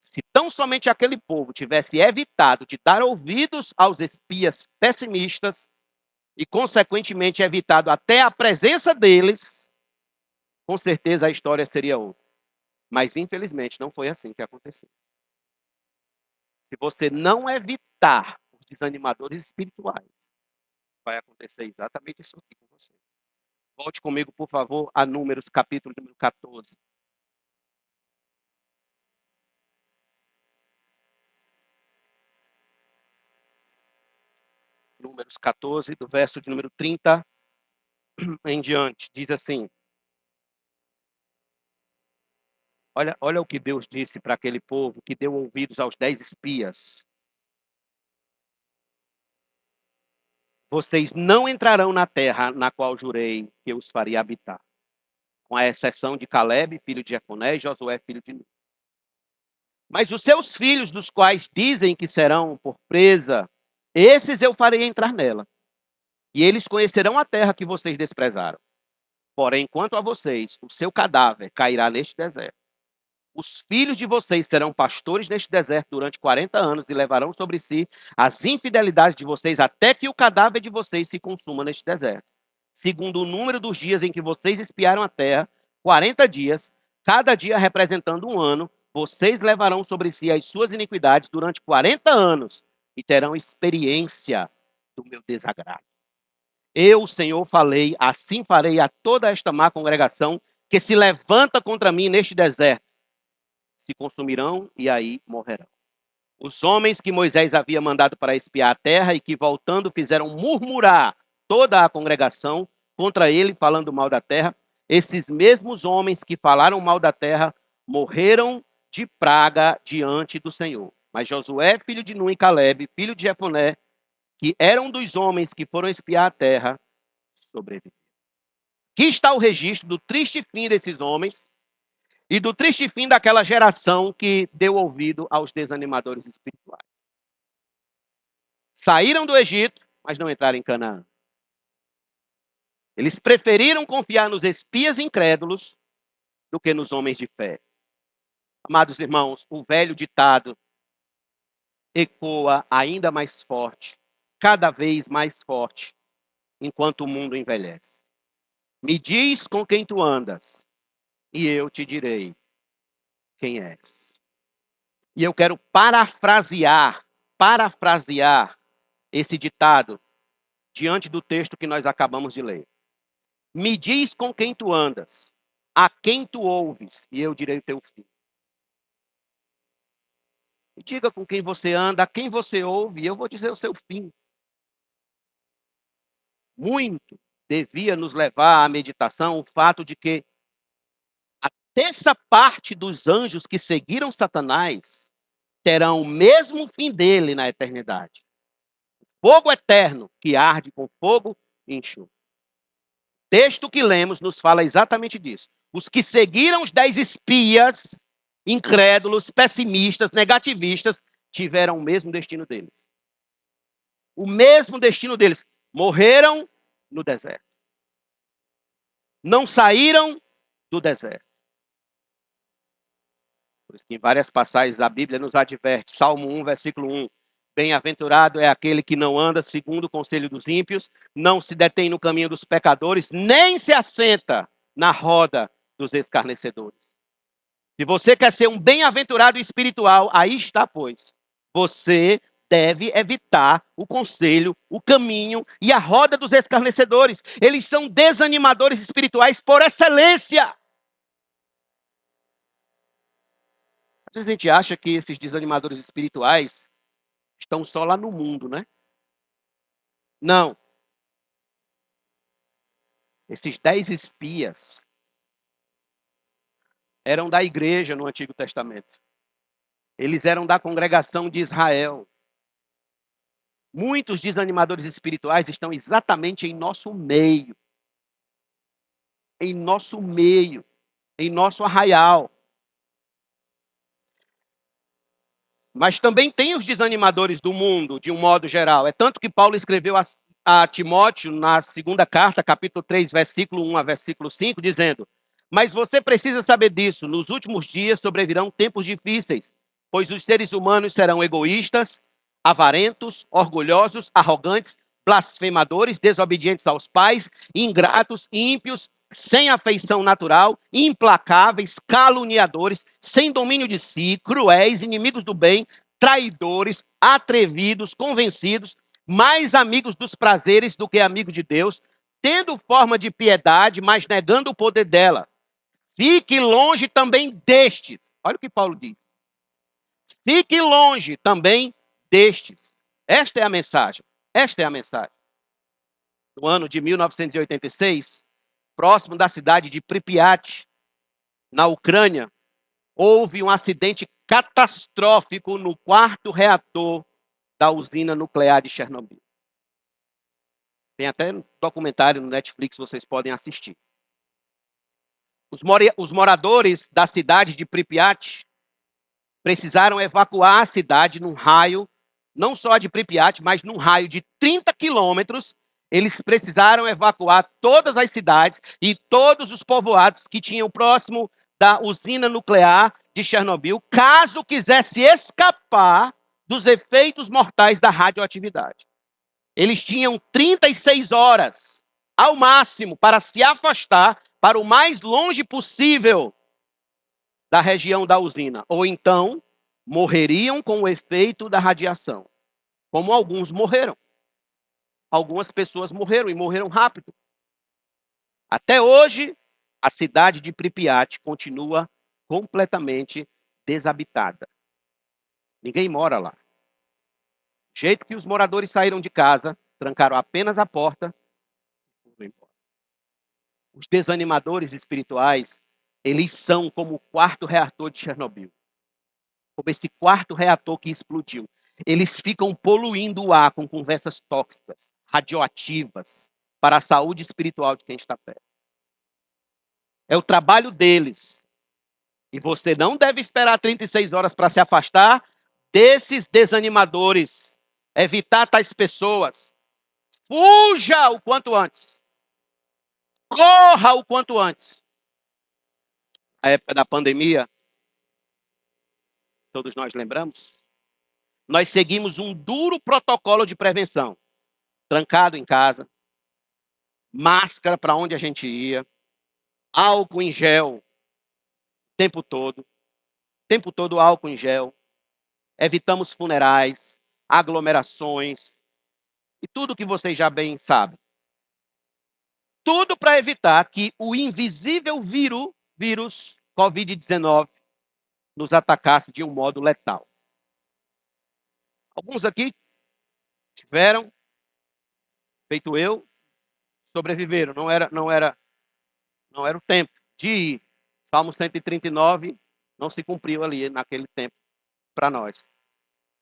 Se tão somente aquele povo tivesse evitado de dar ouvidos aos espias pessimistas e, consequentemente, evitado até a presença deles, com certeza a história seria outra. Mas, infelizmente, não foi assim que aconteceu. Se você não evitar os desanimadores espirituais, vai acontecer exatamente isso aqui com você. Volte comigo, por favor, a Números, capítulo número 14. Números 14, do verso de número 30 em diante. Diz assim: olha o que Deus disse para aquele povo que deu ouvidos aos 10 espias. Vocês não entrarão na terra na qual jurei que eu os faria habitar, com a exceção de Caleb, filho de Jefoné, e Josué, filho de Nun. Mas os seus filhos, dos quais dizem que serão por presa, esses eu farei entrar nela. E eles conhecerão a terra que vocês desprezaram. Porém, quanto a vocês, o seu cadáver cairá neste deserto. Os filhos de vocês serão pastores neste deserto durante 40 anos e levarão sobre si as infidelidades de vocês até que o cadáver de vocês se consuma neste deserto. Segundo o número dos dias em que vocês espiaram a terra, 40 dias, cada dia representando um ano, vocês levarão sobre si as suas iniquidades durante 40 anos e terão experiência do meu desagrado. Eu, Senhor, falei, assim farei a toda esta má congregação que se levanta contra mim neste deserto. Se consumirão e aí morrerão. Os homens que Moisés havia mandado para espiar a terra e que, voltando, fizeram murmurar toda a congregação contra ele, falando mal da terra, esses mesmos homens que falaram mal da terra morreram de praga diante do Senhor. Mas Josué, filho de Nun, e Caleb, filho de Jefoné, que eram dos homens que foram espiar a terra, sobreviveram. Aqui está o registro do triste fim desses homens e do triste fim daquela geração que deu ouvido aos desanimadores espirituais. Saíram do Egito, mas não entraram em Canaã. Eles preferiram confiar nos espias incrédulos do que nos homens de fé. Amados irmãos, o velho ditado ecoa ainda mais forte, cada vez mais forte, enquanto o mundo envelhece. Me diz com quem tu andas, e eu te direi quem és. E eu quero parafrasear esse ditado diante do texto que nós acabamos de ler. Me diz com quem tu andas, a quem tu ouves, e eu direi o teu fim. Me diga com quem você anda, a quem você ouve, e eu vou dizer o seu fim. Muito devia nos levar à meditação o fato de que a terça parte dos anjos que seguiram Satanás terão o mesmo fim dele na eternidade. Fogo eterno que arde com fogo e enxofre. O texto que lemos nos fala exatamente disso. Os que seguiram os 10 espias, incrédulos, pessimistas, negativistas, tiveram o mesmo destino deles. O mesmo destino deles. Morreram no deserto. Não saíram do deserto. Por isso que em várias passagens a Bíblia nos adverte. Salmo 1, versículo 1. Bem-aventurado é aquele que não anda segundo o conselho dos ímpios, não se detém no caminho dos pecadores, nem se assenta na roda dos escarnecedores. Se você quer ser um bem-aventurado espiritual, aí está, pois. Você deve evitar o conselho, o caminho e a roda dos escarnecedores. Eles são desanimadores espirituais por excelência. Às vezes a gente acha que esses desanimadores espirituais estão só lá no mundo, né? Não. Esses 10 espias eram da igreja no Antigo Testamento. Eles eram da congregação de Israel. Muitos desanimadores espirituais estão exatamente em nosso meio. Em nosso meio. Em nosso arraial. Mas também tem os desanimadores do mundo, de um modo geral. É tanto que Paulo escreveu a Timóteo, na segunda carta, capítulo 3, versículo 1 a versículo 5, dizendo: mas você precisa saber disso, nos últimos dias sobrevirão tempos difíceis. pois os seres humanos serão egoístas, avarentos, orgulhosos, arrogantes, blasfemadores, desobedientes aos pais, ingratos, ímpios, sem afeição natural, implacáveis, caluniadores, sem domínio de si, cruéis, inimigos do bem, traidores, atrevidos, convencidos, mais amigos dos prazeres do que amigos de Deus, tendo forma de piedade, mas negando o poder dela. Fique longe também destes. Olha o que Paulo diz. Fique longe também destes. Esta é a mensagem. Esta é a mensagem. No ano de 1986, próximo da cidade de Pripyat, na Ucrânia, houve um acidente catastrófico no quarto reator da usina nuclear de Chernobyl. Tem até um documentário no Netflix, vocês podem assistir. Os moradores da cidade de Pripyat precisaram evacuar a cidade num raio, não só de Pripyat, mas num raio de 30 quilômetros. Eles precisaram evacuar todas as cidades e todos os povoados que tinham próximo da usina nuclear de Chernobyl, caso quisesse escapar dos efeitos mortais da radioatividade. Eles tinham 36 horas, ao máximo, para se afastar para o mais longe possível da região da usina, ou então morreriam com o efeito da radiação, como alguns morreram. Algumas pessoas morreram e morreram rápido. Até hoje, a cidade de Pripyat continua completamente desabitada. Ninguém mora lá. Do jeito que os moradores saíram de casa, trancaram apenas a porta e foram embora. Os desanimadores espirituais, eles são como o quarto reator de Chernobyl. Como esse quarto reator que explodiu. Eles ficam poluindo o ar com conversas tóxicas, radioativas, para a saúde espiritual de quem está perto. É o trabalho deles. E você não deve esperar 36 horas para se afastar desses desanimadores. Evitar tais pessoas. Fuja o quanto antes. Corra o quanto antes. A época da pandemia, todos nós lembramos, nós seguimos um duro protocolo de prevenção. Trancado em casa, máscara para onde a gente ia, álcool em gel o tempo todo álcool em gel. Evitamos funerais, aglomerações e tudo que vocês já bem sabem. Tudo para evitar que o invisível vírus Covid-19 nos atacasse de um modo letal. Alguns aqui tiveram, feito eu, sobreviveram. Não era o tempo de ir. Salmo 139 não se cumpriu ali naquele tempo para nós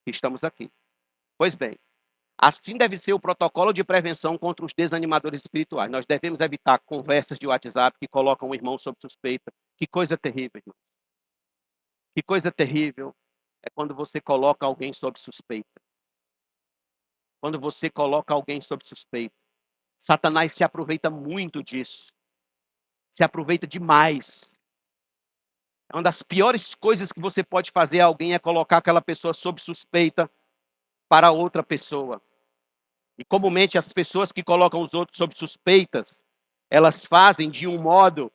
que estamos aqui. Pois bem, assim deve ser o protocolo de prevenção contra os desanimadores espirituais. Nós devemos evitar conversas de WhatsApp que colocam o irmão sob suspeita. Que coisa terrível, irmão. Que coisa terrível é quando você coloca alguém sob suspeita. Quando você coloca alguém sob suspeita. Satanás se aproveita muito disso. Se aproveita demais. Uma das piores coisas que você pode fazer a alguém é colocar aquela pessoa sob suspeita para outra pessoa. E comumente as pessoas que colocam os outros sob suspeitas, elas fazem de um modo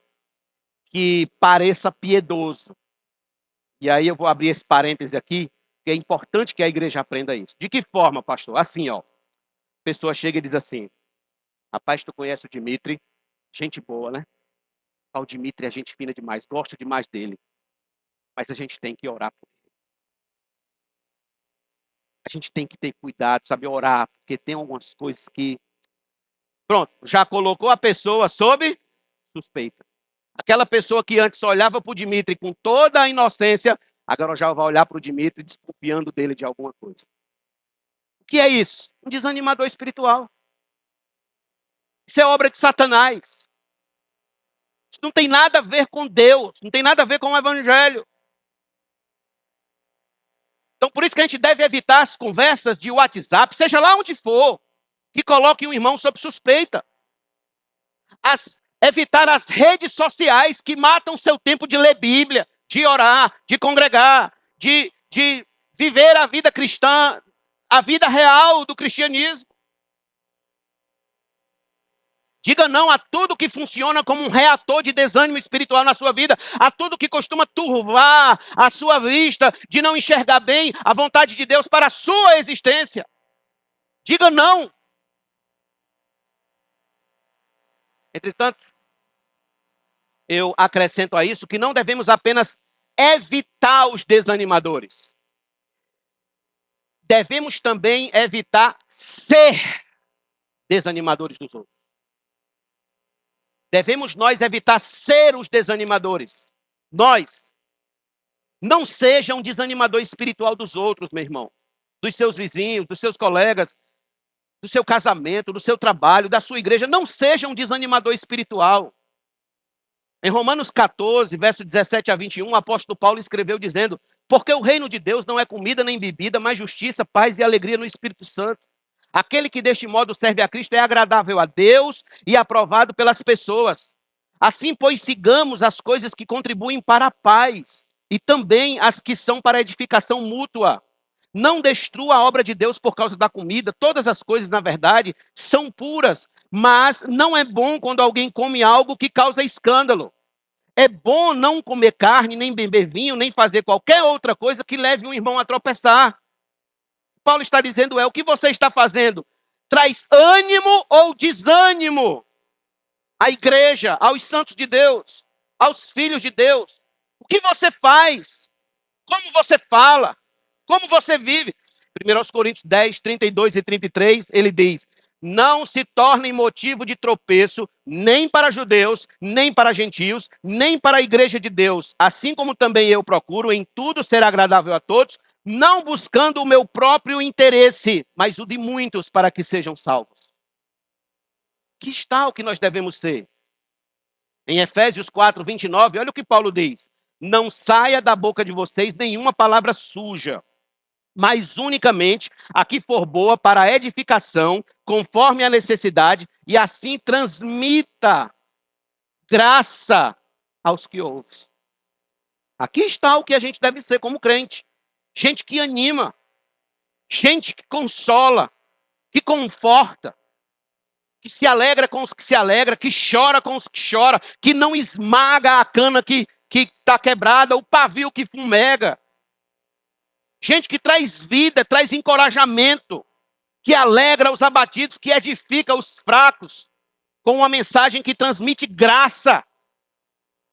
que pareça piedoso. E aí eu vou abrir esse parêntese aqui, que é importante que a igreja aprenda isso. De que forma, pastor? Assim, ó. A pessoa chega e diz assim: rapaz, tu conhece o Dimitri? Gente boa, né? O Dimitri é gente fina demais, gosto demais dele. Mas a gente tem que orar por ele. A gente tem que ter cuidado, saber orar, porque tem algumas coisas que... Pronto, já colocou a pessoa sob suspeita. Aquela pessoa que antes olhava para o Dimitri com toda a inocência, agora já vai olhar para o Dimitri desconfiando dele de alguma coisa. O que é isso? Um desanimador espiritual. Isso é obra de Satanás. Isso não tem nada a ver com Deus, não tem nada a ver com o Evangelho. Então, por isso que a gente deve evitar as conversas de WhatsApp, seja lá onde for, que coloquem um irmão sob suspeita. Evitar as redes sociais que matam seu tempo de ler Bíblia, de orar, de congregar, de de viver a vida cristã, a vida real do cristianismo. Diga não a tudo que funciona como um reator de desânimo espiritual na sua vida, a tudo que costuma turvar a sua vista, de não enxergar bem a vontade de Deus para a sua existência. Diga não. Entretanto, eu acrescento a isso que não devemos apenas evitar os desanimadores. Devemos também evitar ser desanimadores dos outros. Devemos nós evitar ser os desanimadores. Nós. Não seja um desanimador espiritual dos outros, meu irmão. Dos seus vizinhos, dos seus colegas, do seu casamento, do seu trabalho, da sua igreja. Não seja um desanimador espiritual. Em Romanos 14, verso 17 a 21, o apóstolo Paulo escreveu dizendo: porque o reino de Deus não é comida nem bebida, mas justiça, paz e alegria no Espírito Santo. Aquele que deste modo serve a Cristo é agradável a Deus e aprovado pelas pessoas. Assim, pois, sigamos as coisas que contribuem para a paz e também as que são para a edificação mútua. Não destrua a obra de Deus por causa da comida. Todas as coisas, na verdade, são puras, mas não é bom quando alguém come algo que causa escândalo. É bom não comer carne, nem beber vinho, nem fazer qualquer outra coisa que leve um irmão a tropeçar. Paulo está dizendo o que você está fazendo? Traz ânimo ou desânimo à igreja, aos santos de Deus, aos filhos de Deus. O que você faz? Como você fala? Como você vive? 1 Coríntios 10, 32 e 33, ele diz: não se tornem motivo de tropeço, nem para judeus, nem para gentios, nem para a igreja de Deus, assim como também eu procuro em tudo ser agradável a todos, não buscando o meu próprio interesse, mas o de muitos para que sejam salvos. Que está o que nós devemos ser? Em Efésios 4, 29, olha o que Paulo diz: não saia da boca de vocês nenhuma palavra suja, mas unicamente a que for boa para a edificação, conforme a necessidade, e assim transmita graça aos que ouvem. Aqui está o que a gente deve ser como crente. Gente que anima, gente que consola, que conforta, que se alegra com os que se alegra, que chora com os que chora, que não esmaga a cana que está quebrada, o pavio que fumega. Gente que traz vida, traz encorajamento, que alegra os abatidos, que edifica os fracos, com uma mensagem que transmite graça.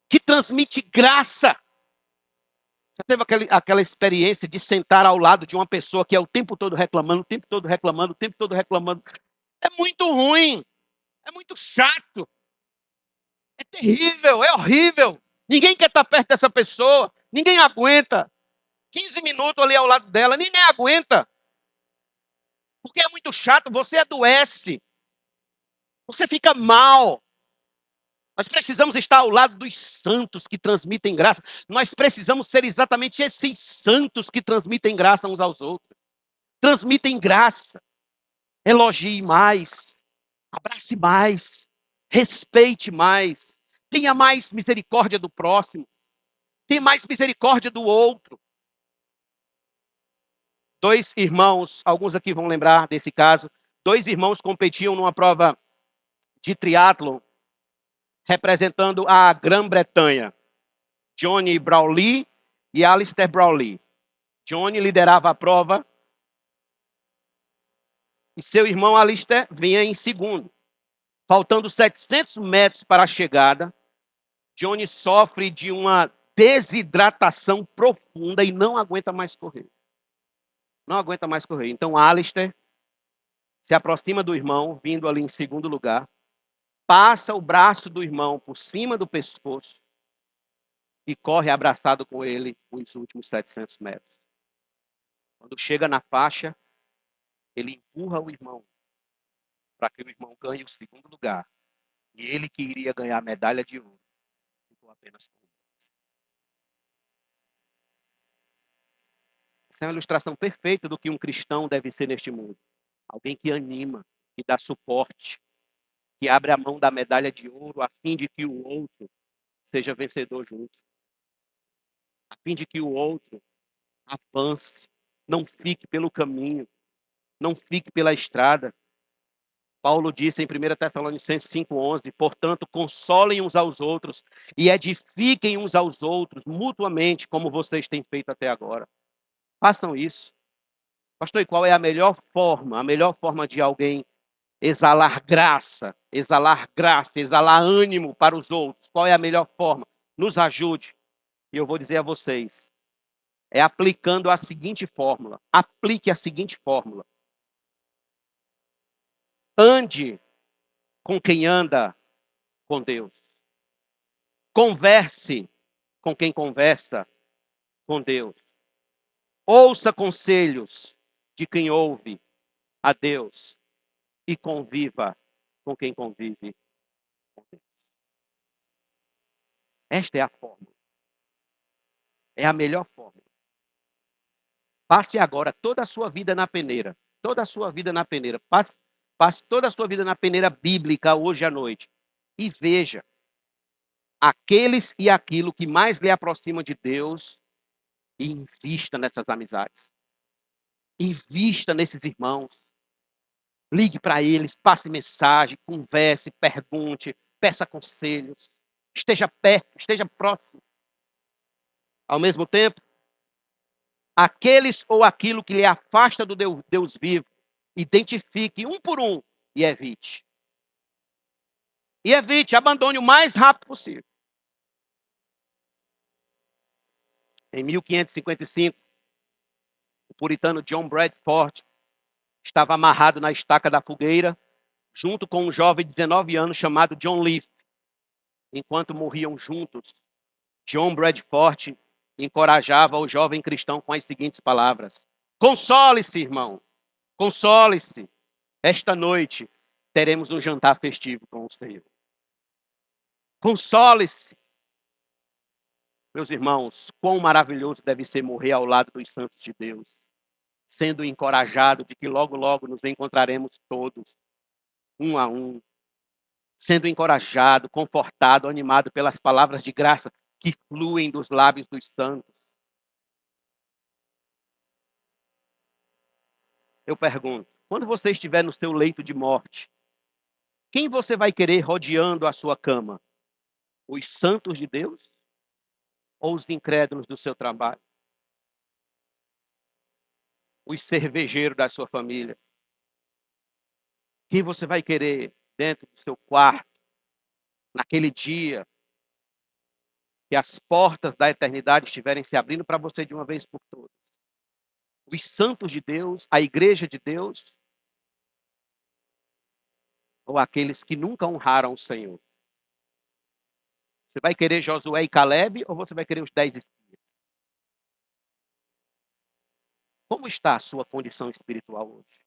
Que transmite graça. Já teve aquela experiência de sentar ao lado de uma pessoa que é o tempo todo reclamando, o tempo todo reclamando, o tempo todo reclamando? É muito ruim, é muito chato, é terrível, é horrível. Ninguém quer estar perto dessa pessoa, ninguém aguenta. 15 minutos ali ao lado dela, ninguém aguenta. Porque é muito chato, você adoece. Você fica mal. Nós precisamos estar ao lado dos santos que transmitem graça. Nós precisamos ser exatamente esses santos que transmitem graça uns aos outros. Transmitem graça. Elogie mais. Abrace mais. Respeite mais. Tenha mais misericórdia do próximo. Tenha mais misericórdia do outro. Dois irmãos, alguns aqui vão lembrar desse caso. Dois irmãos competiam numa prova de triatlon, representando a Grã-Bretanha. Johnny Brawley e Alistair Brawley. Johnny liderava a prova e seu irmão Alistair vinha em segundo. Faltando 700 metros para a chegada, Johnny sofre de uma desidratação profunda e não aguenta mais correr. Não aguenta mais correr. Então Alistair se aproxima do irmão, vindo ali em segundo lugar, passa o braço do irmão por cima do pescoço e corre abraçado com ele os últimos 700 metros. Quando chega na faixa, ele empurra o irmão para que o irmão ganhe o segundo lugar. E ele que iria ganhar a medalha de ouro, ficou apenas com um. Essa é uma ilustração perfeita do que um cristão deve ser neste mundo. Alguém que anima, que dá suporte, que abre a mão da medalha de ouro a fim de que o outro seja vencedor junto. A fim de que o outro Avance. Não fique pelo caminho. Não fique pela estrada. Paulo disse em 1 Tessalonicenses 5,11: portanto, consolem uns aos outros e edifiquem uns aos outros mutuamente, como vocês têm feito até agora. Façam isso. Pastor, e qual é a melhor forma? A melhor forma de alguém exalar graça, exalar ânimo para os outros. Qual é a melhor forma? Nos ajude. E eu vou dizer a vocês, é aplicando a seguinte fórmula. Aplique a seguinte fórmula. Ande com quem anda com Deus. Converse com quem conversa com Deus. Ouça conselhos de quem ouve a Deus e conviva com quem convive com Deus. Esta é a fórmula. É a melhor fórmula. Passe agora toda a sua vida na peneira. Toda a sua vida na peneira. Passe toda a sua vida na peneira bíblica hoje à noite. E veja aqueles e aquilo que mais lhe aproxima de Deus e invista nessas amizades. Invista nesses irmãos. Ligue para eles, passe mensagem, converse, pergunte, peça conselhos. Esteja perto, esteja próximo. Ao mesmo tempo, aqueles ou aquilo que lhe afasta do Deus vivo, identifique um por um e evite. E evite, abandone o mais rápido possível. Em 1555, o puritano John Bradford estava amarrado na estaca da fogueira, junto com um jovem de 19 anos chamado John Leaf. Enquanto morriam juntos, John Bradford encorajava o jovem cristão com as seguintes palavras: console-se, irmão, console-se. Esta noite teremos um jantar festivo com o Senhor. Console-se. Meus irmãos, quão maravilhoso deve ser morrer ao lado dos santos de Deus, sendo encorajado de que logo, logo nos encontraremos todos, um a um, sendo encorajado, confortado, animado pelas palavras de graça que fluem dos lábios dos santos. Eu pergunto, quando você estiver no seu leito de morte, quem você vai querer rodeando a sua cama? Os santos de Deus ou os incrédulos do seu trabalho? Os cervejeiros da sua família? Quem você vai querer dentro do seu quarto, naquele dia que as portas da eternidade estiverem se abrindo para você de uma vez por todas? Os santos de Deus, a igreja de Deus, ou aqueles que nunca honraram o Senhor? Você vai querer Josué e Caleb ou você vai querer os 10 espias? Como está a sua condição espiritual hoje?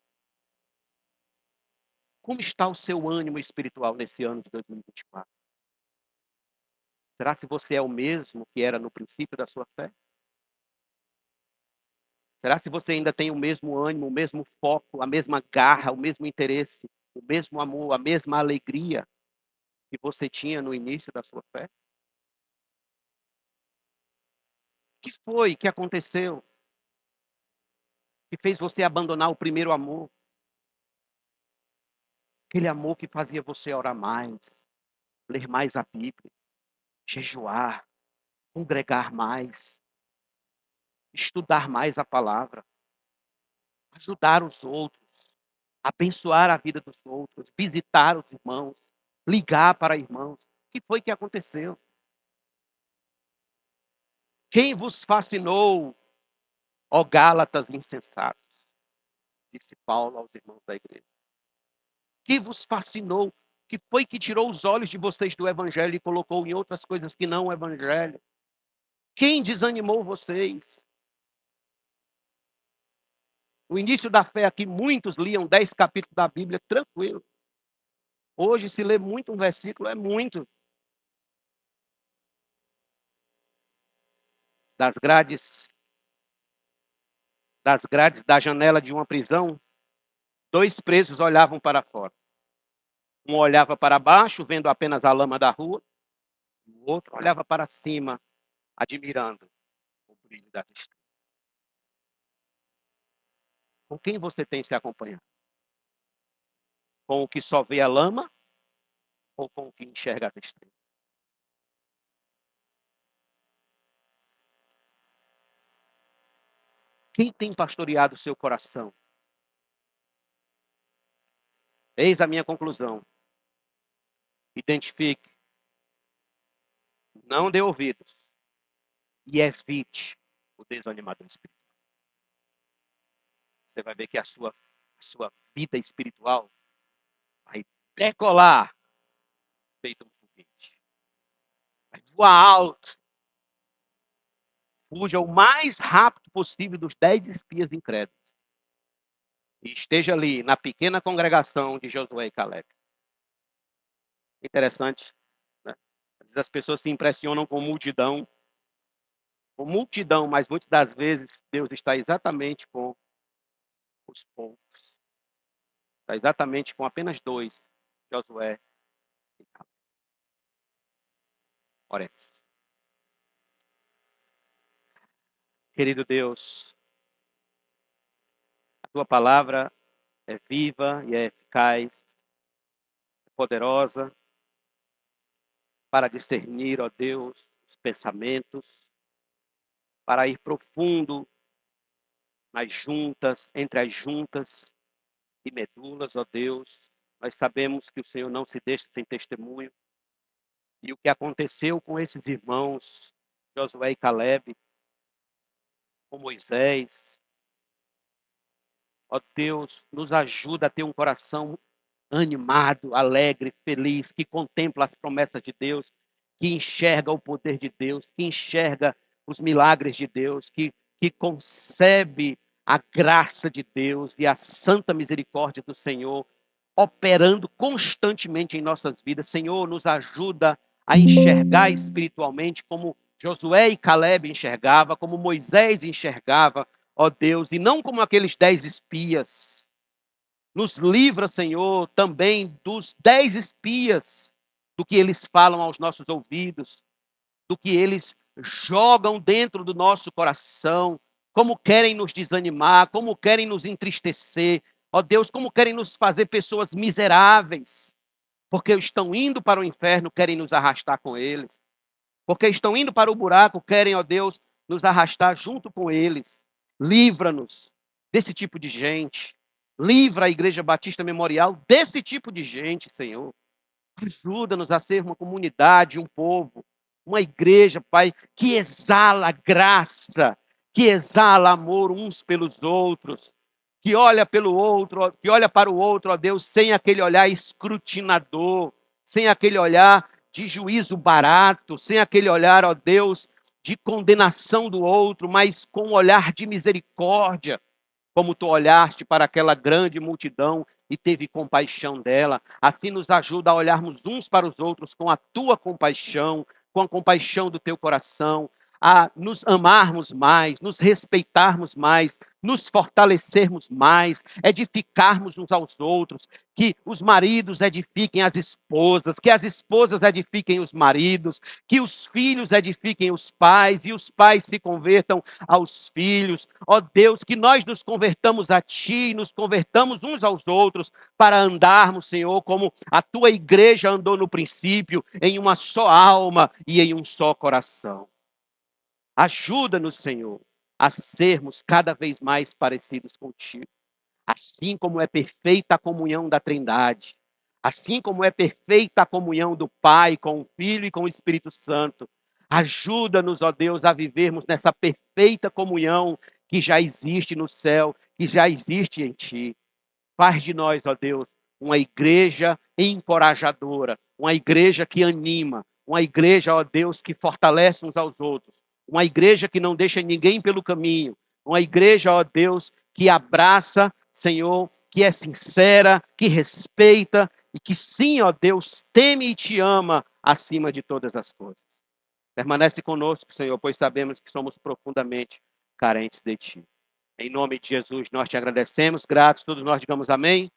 Como está o seu ânimo espiritual nesse ano de 2024? Será se você é o mesmo que era no princípio da sua fé? Será se você ainda tem o mesmo ânimo, o mesmo foco, a mesma garra, o mesmo interesse, o mesmo amor, a mesma alegria que você tinha no início da sua fé? O que foi que aconteceu que fez você abandonar o primeiro amor? Aquele amor que fazia você orar mais, ler mais a Bíblia, jejuar, congregar mais, estudar mais a palavra, ajudar os outros, abençoar a vida dos outros, visitar os irmãos, ligar para irmãos. O que foi que aconteceu? Quem vos fascinou, ó Gálatas insensatos? Disse Paulo aos irmãos da igreja. Que vos fascinou? Que foi que tirou os olhos de vocês do evangelho e colocou em outras coisas que não o evangelho? Quem desanimou vocês? No início da fé aqui, muitos liam 10 capítulos da Bíblia tranquilo. Hoje, se lê muito um versículo, é muito. Das grades, das grades da janela de uma prisão, 2 presos olhavam para fora. Um olhava para baixo, vendo apenas a lama da rua. O outro olhava para cima, admirando o brilho das estrelas. Com quem você tem se acompanhado? Com o que só vê a lama ou com o que enxerga as estrelas? Quem tem pastoreado o seu coração? Eis a minha conclusão. Identifique, não dê ouvidos e evite o desanimador espiritual. Você vai ver que a sua vida espiritual vai decolar feito um foguete. Vai voar alto. Fuja o mais rápido possível dos 10 espias incrédulos. E esteja ali na pequena congregação de Josué e Caleb. Interessante, né? Às vezes as pessoas se impressionam com multidão, mas muitas das vezes Deus está exatamente com os poucos. Está exatamente com apenas dois, Josué e Caleb. Oremos. Querido Deus, a tua palavra é viva e é eficaz, é poderosa para discernir, ó Deus, os pensamentos, para ir profundo nas juntas, entre as juntas e medulas, ó Deus. Nós sabemos que o Senhor não se deixa sem testemunho. E o que aconteceu com esses irmãos, Josué e Caleb, com Moisés, ó Deus, nos ajuda a ter um coração animado, alegre, feliz, que contempla as promessas de Deus, que enxerga o poder de Deus, que enxerga os milagres de Deus, que concebe a graça de Deus e a santa misericórdia do Senhor operando constantemente em nossas vidas. Senhor, nos ajuda a enxergar espiritualmente como Josué e Caleb enxergava, como Moisés enxergava, ó Deus, e não como aqueles 10 espias. Nos livra, Senhor, também dos 10 espias, do que eles falam aos nossos ouvidos, do que eles jogam dentro do nosso coração, como querem nos desanimar, como querem nos entristecer, ó Deus, como querem nos fazer pessoas miseráveis, porque estão indo para o inferno, querem nos arrastar com eles, porque estão indo para o buraco, querem, ó Deus, nos arrastar junto com eles. Livra-nos desse tipo de gente. Livra a Igreja Batista Memorial desse tipo de gente, Senhor. Ajuda-nos a ser uma comunidade, um povo, uma igreja, Pai, que exala graça, que exala amor uns pelos outros, que olha pelo outro, que olha para o outro, ó Deus, sem aquele olhar escrutinador, sem aquele olhar de juízo barato, sem aquele olhar, ó Deus, de condenação do outro, mas com um olhar de misericórdia, como tu olhaste para aquela grande multidão e teve compaixão dela. Assim nos ajuda a olharmos uns para os outros com a tua compaixão, com a compaixão do teu coração, a nos amarmos mais, nos respeitarmos mais, nos fortalecermos mais, edificarmos uns aos outros, que os maridos edifiquem as esposas, que as esposas edifiquem os maridos, que os filhos edifiquem os pais e os pais se convertam aos filhos. Ó Deus, que nós nos convertamos a Ti e nos convertamos uns aos outros para andarmos, Senhor, como a Tua igreja andou no princípio, em uma só alma e em um só coração. Ajuda-nos, Senhor, a sermos cada vez mais parecidos contigo. Assim como é perfeita a comunhão da Trindade, assim como é perfeita a comunhão do Pai com o Filho e com o Espírito Santo, ajuda-nos, ó Deus, a vivermos nessa perfeita comunhão que já existe no céu, que já existe em Ti. Faz de nós, ó Deus, uma igreja encorajadora, uma igreja que anima, uma igreja, ó Deus, que fortalece uns aos outros, uma igreja que não deixa ninguém pelo caminho, uma igreja, ó Deus, que abraça, Senhor, que é sincera, que respeita e que sim, ó Deus, teme e te ama acima de todas as coisas. Permanece conosco, Senhor, pois sabemos que somos profundamente carentes de Ti. Em nome de Jesus, nós te agradecemos, gratos, todos nós digamos amém.